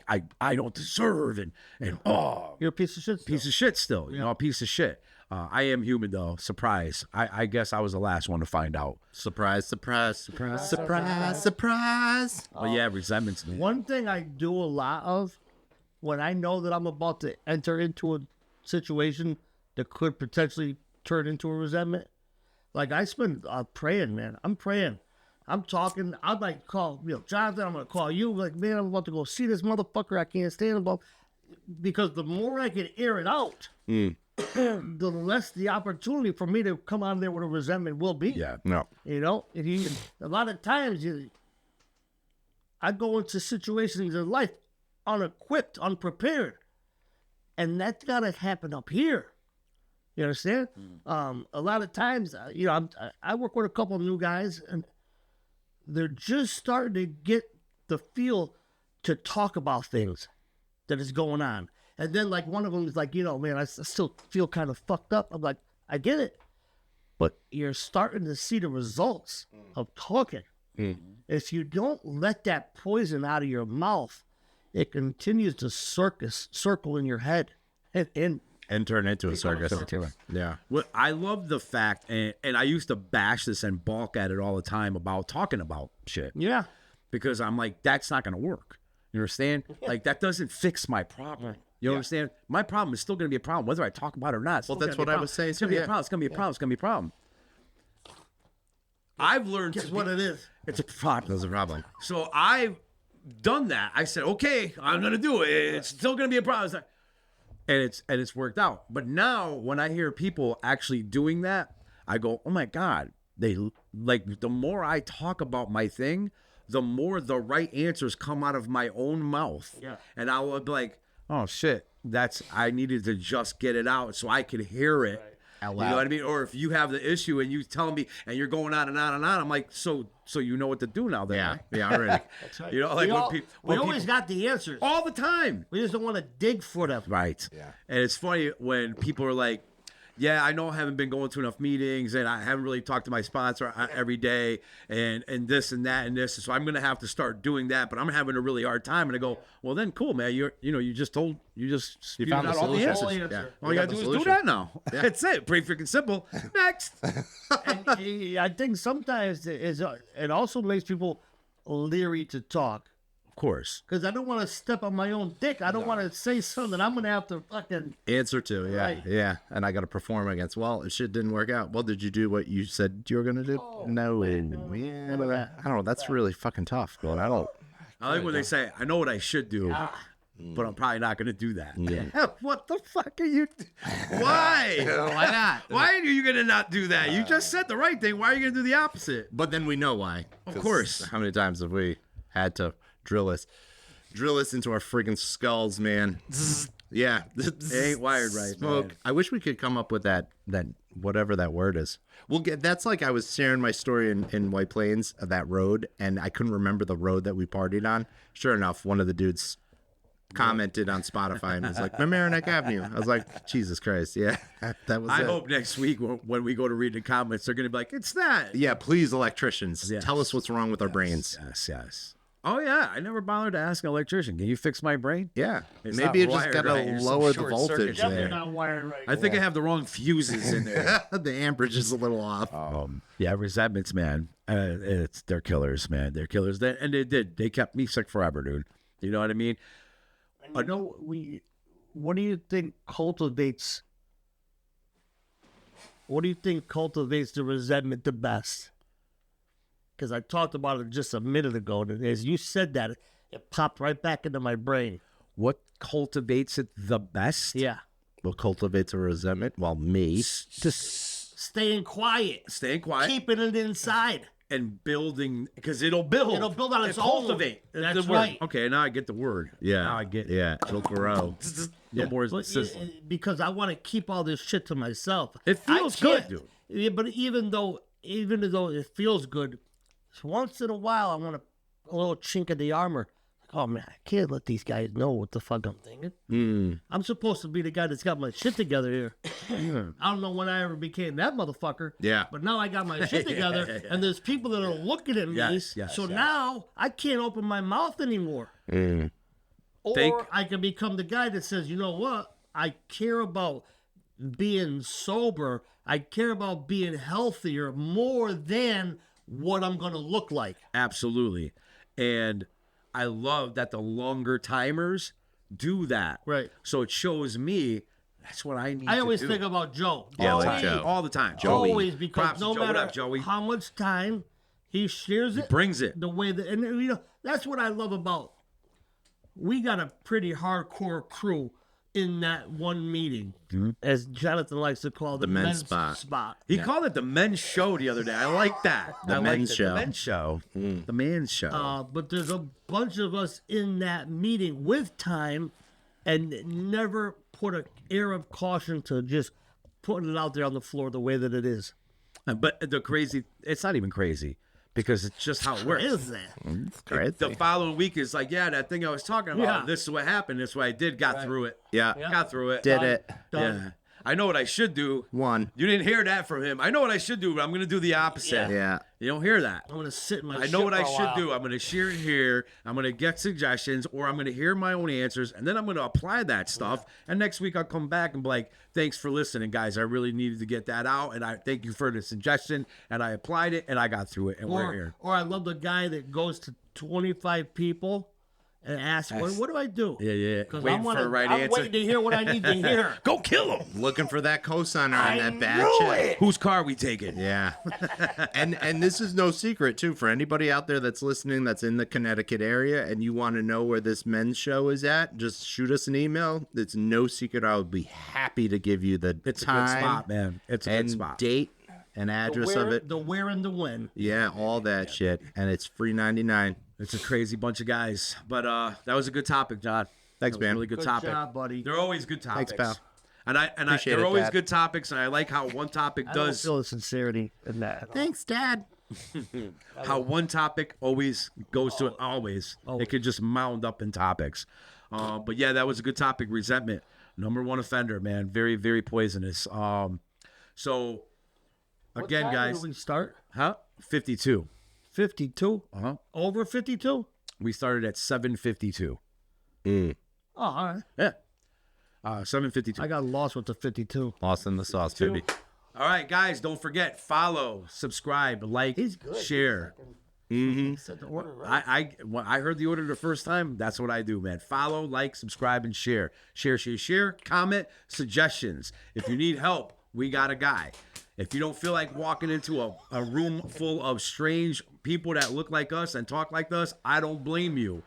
don't deserve and You're a piece of shit. piece of shit still, you know, a piece of shit. I am human though. Surprise. I guess I was the last one to find out. Surprise, surprise, surprise, surprise, surprise. Oh yeah, resentments, man. One thing I do a lot of when I know that I'm about to enter into a situation that could potentially turn into a resentment, like I spend praying, man. I'm praying. I'm talking. I'd like call, Jonathan, I'm going to call you. Like, man, I'm about to go see this motherfucker. I can't stand him. Because the more I can air it out, the less the opportunity for me to come on there with a resentment will be. Yeah. No. You know, a lot of times I go into situations in life unequipped, unprepared. And that's got to happen up here. You understand? A lot of times, I work with a couple of new guys, and they're just starting to get the feel to talk about things that is going on. And then, like, one of them is like, man, I still feel kind of fucked up. I'm like, I get it. But you're starting to see the results of talking. If you don't let that poison out of your mouth, it continues to circle in your head. And turn into a circus. Yeah. Well, I love the fact, and I used to bash this and balk at it all the time about talking about shit. Yeah. Because I'm like, that's not going to work. You understand? Like, that doesn't fix my problem. You understand? My problem is still going to be a problem, whether I talk about it or not. It's Well, still that's gonna be a what I problem. was saying It's going to too, be a problem. It's going to be a problem. It's going to be a problem. I've learned Guess what it is? It's a problem. That's a problem. So I've done that. I said, okay, I'm going to do it. It's still going to be a problem. It's like, and it's worked out. But now when I hear people actually doing that, I go, oh my God, they like, the more I talk about my thing, the more the right answers come out of my own mouth. Yeah. And I would be like, oh shit, I needed to just get it out so I could hear it. Out You loud. know what I mean? Or if you have the issue and you tell me and you're going on and on and on, I'm like, so you know what to do now then. Yeah. right? Yeah, already. You know, like we always got the answers. all the time. We just don't want to dig for them. Right. Yeah. And it's funny when people are like, yeah, I know I haven't been going to enough meetings and I haven't really talked to my sponsor every day and this and that and this. So I'm going to have to start doing that, but I'm having a really hard time. And I go, well, then cool, man. You just spewed found out the all the solution. answers. Yeah. All you got to do is do that now. That's it. Pretty freaking simple. Next. And I think sometimes it also makes people leery to talk. Of course. Because I don't want to step on my own dick. I don't want to say something I'm going to have to fucking... Answer to, yeah. Right. Yeah. And I got to perform against, well, if shit didn't work out. Well, did you do what you said you were going to do? No. Yeah, but I don't know. That's really fucking tough, man. I like when they say, I know what I should do, but I'm probably not going to do that. Yeah. What the fuck are you... Why? Why not? Why are you going to not do that? You just said the right thing. Why are you going to do the opposite? But then we know why. Of 'Cause course. How many times have we had to drill us into our friggin' skulls, man? Yeah. It ain't wired right, Smoke. man. I wish we could come up with that whatever that word is. That's like I was sharing my story in White Plains of that road, and I couldn't remember the road that we partied on. Sure enough, one of the dudes commented on Spotify and was like, Mamaroneck Avenue. I was like, Jesus Christ. Yeah, that was I it. hope next week when we go to read the comments, they're going to be like, it's that. Yeah, please, electricians, Yes. tell us what's wrong with our brains. Yes, yes. Oh yeah, I never bothered to ask an electrician. Can you fix my brain? Yeah. It's Maybe not you just wired got to right. There's some lower the short voltage circuit Definitely there. not wired right. I think I have the wrong fuses in there. The amperage is a little off. Yeah, resentments, man. They're killers, man. They're killers. And they did. They kept me sick forever, dude. You know what I mean? And you know, what do you think cultivates? What do you think cultivates the resentment the best? Because I talked about it just a minute ago, and as you said that, it popped right back into my brain. What cultivates it the best? Yeah, What cultivates a resentment? Well, me. Just staying quiet, staying quiet keeping it inside. and building, because it'll build. It'll build on its own. Cultivate. That's the word. right. Okay, now I get the word. Yeah. Now I get it. Yeah. It'll grow. The more But sizzling. because I want to keep all this shit to myself. It feels I can't- good, dude. Yeah, but even though it feels good, once in a while I want a little chink of the armor. Oh man, I can't let these guys know what the fuck I'm thinking. I'm supposed to be the guy that's got my shit together here. I don't know when I ever became that motherfucker. Yeah. But now I got my shit together, and there's people that are looking at me. Yes, so yes. now I can't open my mouth anymore. Or Think- I can become the guy that says, you know what? I care about being sober. I care about being healthier more than what I'm going to look like. Absolutely. And I love that the longer timers do that. Right. So it shows me that's what I need I to always do. think about Joe. Yeah, like Always. Joe. all the time. Always, because Props to no Joe. What matter up, Joey? how much time he shares it, Brings it. the way that, and you know, that's what I love about. We got a pretty hardcore crew in that one meeting, as Jonathan likes to call the men's spot. He called it the men's show the other day. I like that. The I liked men's it. show. The men's show. The man's show. But there's a bunch of us in that meeting with time, and never put an air of caution to just putting it out there on the floor the way that it is. But the crazy, it's not even crazy because it's just how it works. Is that? It's crazy. The following week is like, yeah, that thing I was talking about. Yeah. This is what happened. This is what I did. Got through it. Yeah. Got through it. Did it. Done. Yeah. I know what I should do. One. You didn't hear that from him. I know what I should do, but I'm going to do the opposite. Yeah. You don't hear that. I'm gonna sit in my. I know what I shit for a should while. do. I'm going to share it here. I'm going to get suggestions, or I'm going to hear my own answers, and then I'm going to apply that stuff. And next week I'll come back and be like, "Thanks for listening, guys. I really needed to get that out, and I thank you for the suggestion. And I applied it, and I got through it, and we're here." Or I love the guy that goes to 25 people and asks, what do I do? Yeah, yeah. Because Waiting for the right I'm answer. waiting to hear what I need to hear. Go kill him. Looking for that cosigner on that bad knew check. it. Whose car we taking? Yeah. and this is no secret too for anybody out there that's listening that's in the Connecticut area and you want to know where this men's show is at, just shoot us an email. It's no secret. I would be happy to give you the It's a time good spot, man. It's a and good spot. date and address of it. The where and the when. Yeah, all that shit. And it's free 99. It's a crazy bunch of guys. But that was a good topic, John. Thanks, That was a man. really good Good topic. job, buddy. They're always good topics. Thanks, pal. And Appreciate they're it, always Dad. good topics, and I like how one topic I don't does feel the sincerity in that. Thanks, Dad. how one topic always goes to always. It could just mound up in topics. But yeah, that was a good topic. Resentment, number one offender, man. Very, very poisonous. So again, What time guys, did we start? 52. 52? Uh-huh. Over 52? We started at 7:52. Oh, all right. Yeah. 7:52. I got lost with the 52. Lost in the sauce, baby. All right, guys, don't forget, follow, subscribe, like, He's good. share. He said the order right. When I heard the order the first time, that's what I do, man. Follow, like, subscribe, and share. Share. Comment, suggestions. If you need help, we got a guy. If you don't feel like walking into a room full of strange people that look like us and talk like us, I don't blame you.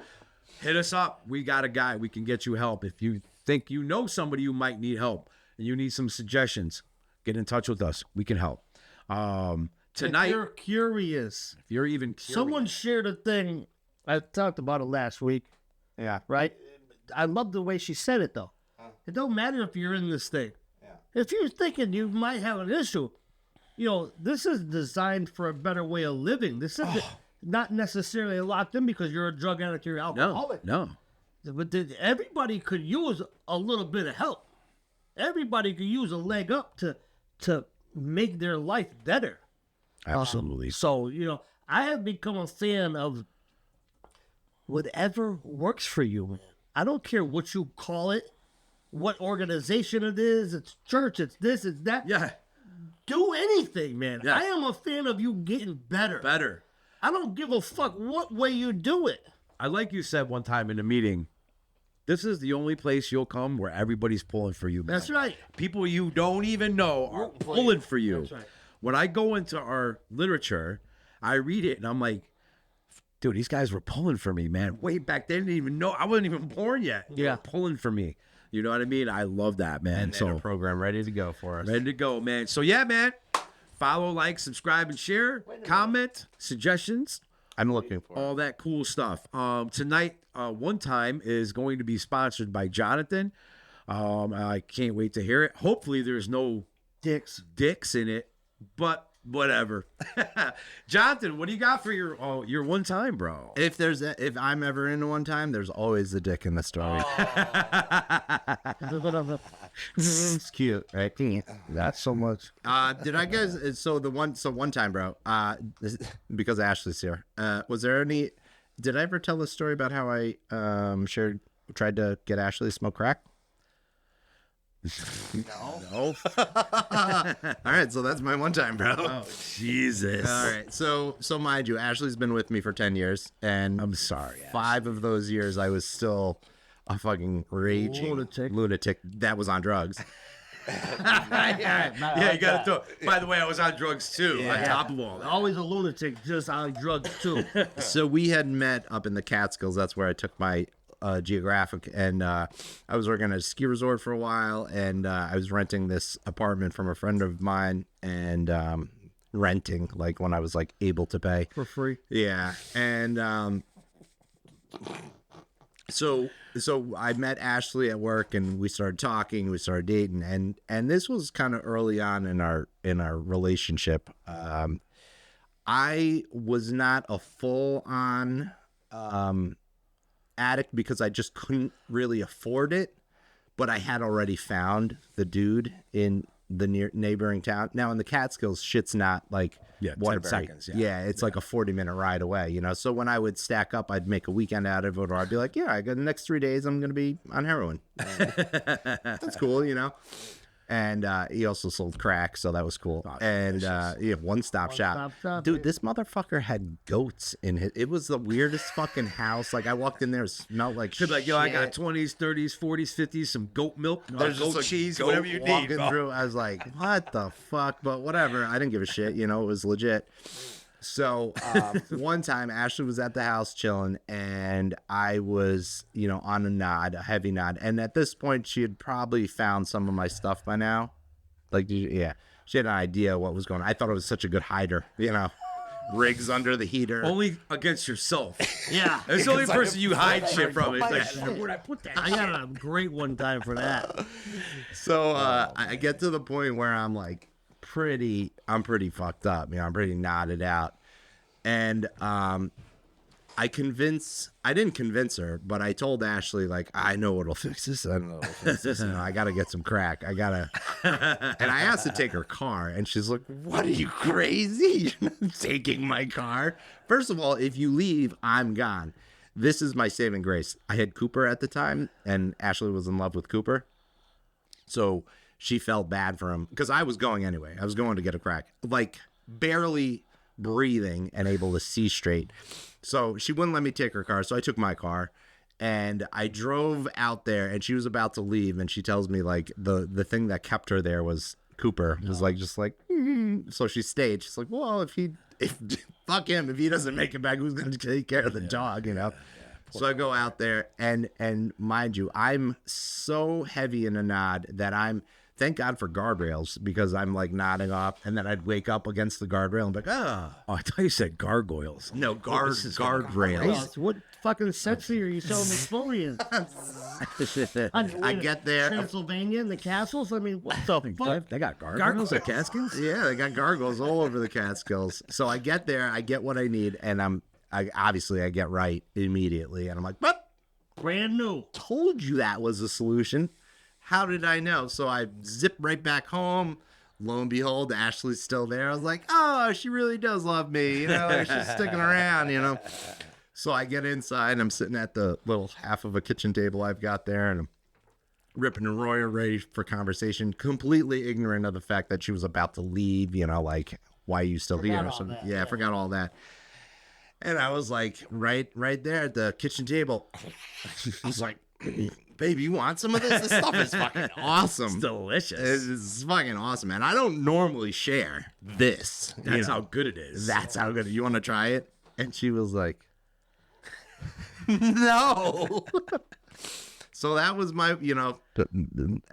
Hit us up. We got a guy. We can get you help. If you think you know somebody who might need help and you need some suggestions, get in touch with us. We can help. Tonight, If you're curious. if you're even curious, Someone shared a thing. I talked about it last week, Yeah. right? I love the way she said it, though. It don't matter if you're in this thing. If you're thinking you might have an issue, you know, this is designed for a better way of living. This is not necessarily locked in because you're a drug addict or you're alcoholic. no. But everybody could use a little bit of help. Everybody could use a leg up to make their life better. Absolutely. So, you know, I have become a fan of whatever works for you, man. I don't care what you call it, what organization it is. It's church, it's this, it's that. Yeah. Do anything, man. Yeah. I am a fan of you getting better. Better. I don't give a fuck what way you do it. I like you said one time in a meeting, this is the only place you'll come where everybody's pulling for you, man. That's right. People you don't even know are pulling for you. That's right. When I go into our literature, I read it and I'm like, dude, these guys were pulling for me, man. Way back, they didn't even know. I wasn't even born yet. They were pulling for me. You know what I mean? I love that, man. And a program ready to go for us. Ready to go, man. So yeah, man. Follow, like, subscribe, and share. Comment, suggestions, I'm looking for all that cool stuff. Tonight, One Time is going to be sponsored by Jonathan. I can't wait to hear it. Hopefully, there's no dicks in it, but whatever. Jonathan, what do you got for your One Time, bro? If I'm ever into One Time, there's always the dick in the story. It's cute, right? Not so much. Did I guys? So one time, bro. Because Ashley's here. Was there any? Did I ever tell the story about how I tried to get Ashley to smoke crack? No. All right, so that's my one time, bro. Oh, Jesus. All right, so mind you, Ashley's been with me for 10 years, and I'm sorry. 5 of those years I was still a fucking raging lunatic that was on drugs. Yeah, you got to throw. By the way, I was on drugs too. On top of all that. Always a lunatic, just on drugs too. So we had met up in the Catskills. That's where I took my geographic, and I was working at a ski resort for a while, and I was renting this apartment from a friend of mine, and renting like when I was like able to pay For free. Yeah, and so I met Ashley at work, and we started talking, we started dating, and this was kind of early on in our relationship. I was not a full on addict because I just couldn't really afford it, but I had already found the dude in the neighboring town. Now in the Catskills, shit's not like 10 seconds. Yeah, it's like a 40-minute ride away, you know. So when I would stack up, I'd make a weekend out of it, or I'd be like, yeah, I got the next 3 days I'm gonna be on heroin. That's cool, you know. And he also sold crack, so that was cool. And one-stop shop. Dude, this motherfucker had goats in it. It was the weirdest fucking house. Like, I walked in there, it smelled like shit. Like, yo, I got 20s, 30s, 40s, 50s, some goat milk, goat cheese, whatever you need. Walking through, I was like, what the fuck? But whatever. I didn't give a shit. You know, it was legit. So one time Ashley was at the house chilling, and I was, on a heavy nod. And at this point, she had probably found some of my stuff by now. Like, she had an idea what was going on. I thought it was such a good hider, rigs under the heater. Only against yourself. Yeah. It's the only person you hide shit from. It's like, where'd I put that? I got a great one time for that. So I get to the point where I'm like, I'm pretty fucked up. I'm pretty knotted out. And I didn't convince her, but I told Ashley, like, I know what'll fix this. I don't know what'll fix this. I got to get some crack. And I asked to take her car, and she's like, what, are you crazy? You're not taking my car. First of all, if you leave, I'm gone. This is my saving grace. I had Cooper at the time, and Ashley was in love with Cooper. So she felt bad for him because I was going anyway. I was going to get a crack, like barely breathing and able to see straight. So she wouldn't let me take her car. So I took my car and I drove out there, and she was about to leave. And she tells me like the thing that kept her there was Cooper. It was like, just like, so she stayed. She's like, well, if fuck him, if he doesn't make it back, who's going to take care of the dog, So I go out there, and mind you, I'm so heavy in a nod that thank God for guardrails, because I'm like nodding off, and then I'd wake up against the guardrail and be like, oh, I thought you said gargoyles. No, guardrails. What fucking century are you telling me story in? I get there. Transylvania and the castles? I mean, what the fuck? They got gargoyles at Catskills? Yeah, they got gargoyles all over the Catskills. So I get there, I get what I need, and I get right immediately, and I'm like, but brand new. Told you that was a solution. How did I know? So I zip right back home. Lo and behold, Ashley's still there. I was like, oh, she really does love me. She's sticking around, So I get inside, I'm sitting at the little half of a kitchen table I've got there, and I'm ripping and roaring, ready for conversation, completely ignorant of the fact that she was about to leave, you know, like, why are you still here? So, yeah, I forgot all that. And I was like, right there at the kitchen table, I was like, baby, you want some of this? This stuff is fucking awesome. It's delicious. It's fucking awesome, man. I don't normally share this. That's how good it is. That's how good. You want to try it? And she was like, no. So that was my, you know,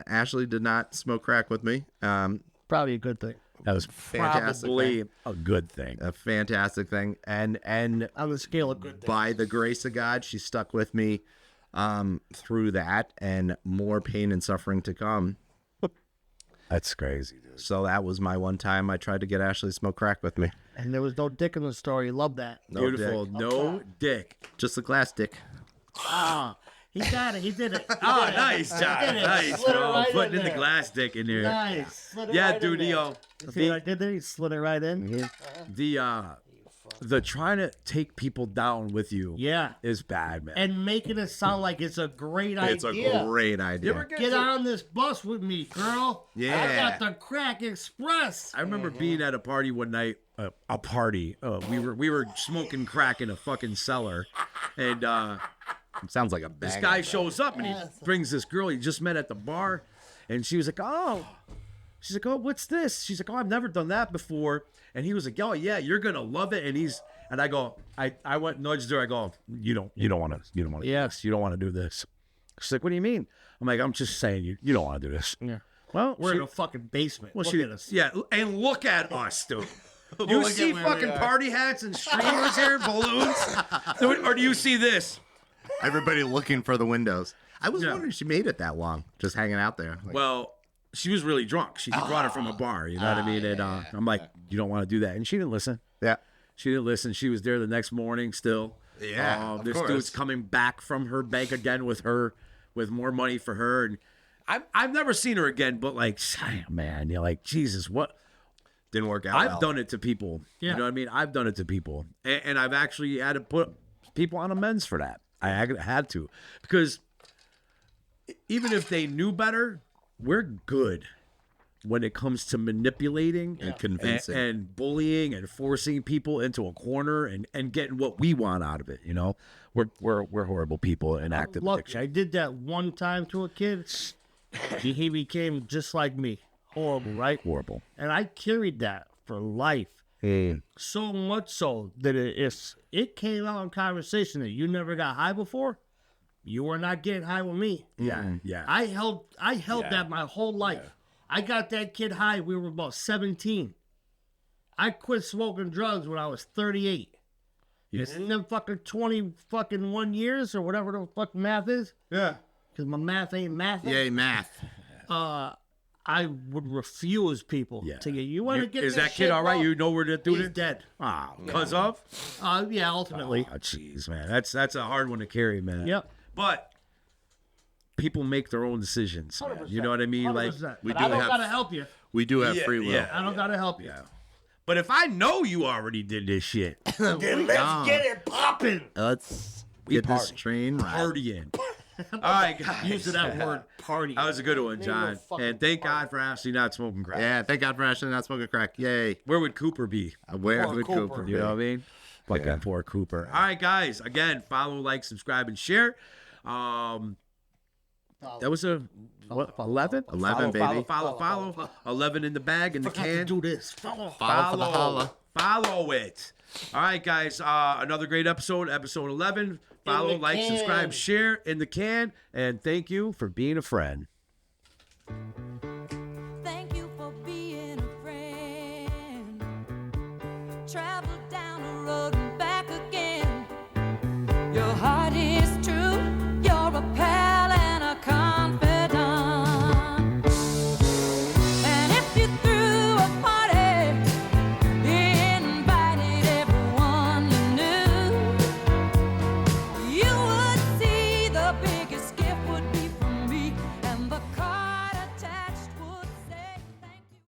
Ashley did not smoke crack with me. Probably a good thing. That was Fantastic probably a good thing. A fantastic thing. And On the scale of good things. by the grace of God, she stuck with me through that, and more pain and suffering to come. That's crazy, dude. So that was my one time I tried to get Ashley to smoke crack with me. And there was no dick in the story. Love that. No Beautiful. dick. No dick. Just a glass dick. Ah, he got it. He did it. Oh, nice, John. did it. Nice, Slid it bro. right Putting in in the there. glass dick in there. Nice. Slid it Yeah, right dude, in there. yo. See what I did there? He slid it right in. The trying to take people down with you Yeah. is bad, man. And making it sound like it's a great idea. It's a great idea. Get on this bus with me, girl. Yeah. I got the crack express. I remember being at a party one night. A party. We were smoking crack in a fucking cellar, and Sounds like a this bag. guy shows up and he brings this girl he just met at the bar, and she was like, "Oh," she's like, "Oh, what's this?" She's like, "Oh, I've never done that before." And he was like, "Oh yeah, you're gonna love it." And I go, I went and nudged her. I go, you don't want to, Yes. you don't want to do this. She's like, "What do you mean?" I'm like, "I'm just saying you don't want to do this." Yeah. Well, We're in a fucking basement. well, Look she at us. yeah, and look at us, dude. You Look at see where we fucking are. party hats and streamers here, balloons, or do you see this? Everybody looking for the windows. I was Yeah. wondering she made it that long, just hanging out there. Like, Well, she was really drunk. She brought her from a bar. You know what I mean? And I'm like, you don't want to do that, and she didn't listen. yeah. She didn't listen. She was there the next morning still. Yeah, of this course. dude's coming back from her bank again with more money for her, and I've never seen her again. But like, man, you're like, Jesus, what? Didn't work out. I've well. done it to people. Yeah. You know what I mean? I've done it to people, and I've actually had to put people on amends for that. I had to, because even if they knew better, we're good when it comes to manipulating And convincing. and bullying and forcing people into a corner and getting what we want out of it. You know, we're horrible people in active Look, addiction. I did that one time to a kid. He became just like me. Horrible, right? Horrible. And I carried that for life. So much so that if it came out in conversation that you never got high before, you were not getting high with me. Yeah, yeah. I held that my whole life. I got that kid high. We were about 17. I quit smoking drugs when I was 38. Yes. And in them fucking 21 years or whatever the fuck math is, Yeah. because my math ain't math. Yay, math. I would refuse people Yeah. to get. You want to get Is this that kid shit all right? off? You know where to do He's it? dead. Ah, cause of? Yeah, ultimately. Oh, jeez, man. That's a hard one to carry, man. Yep. But people make their own decisions. Man. You know what I mean? Like, 100%. we But do I don't have- gotta help you. We do have free will. yeah. I don't gotta help you. yeah. But if I know you already did this shit, Then let's get it popping. Let's get this party. train right. partying. All right, guys. Using that word party. That was a good one, Maybe John. we'll fucking And thank party. God for Ashley not smoking crack. Yeah, thank God for Ashley not smoking crack. Yay. Where would Cooper be? Where Poor would Cooper. Cooper You be? know what I mean? Fucking poor Cooper. All right, guys. Again, follow, like, subscribe, and share. That was a what? 11? 11, baby. Follow. 11 in the bag in the Forgot to can. do this. Follow. Follow for the holla. Follow it. All right, guys. Another great episode 11. Follow, like, can. subscribe, share in the can, and thank you for being a friend. Thank you for being a friend. Travel down a road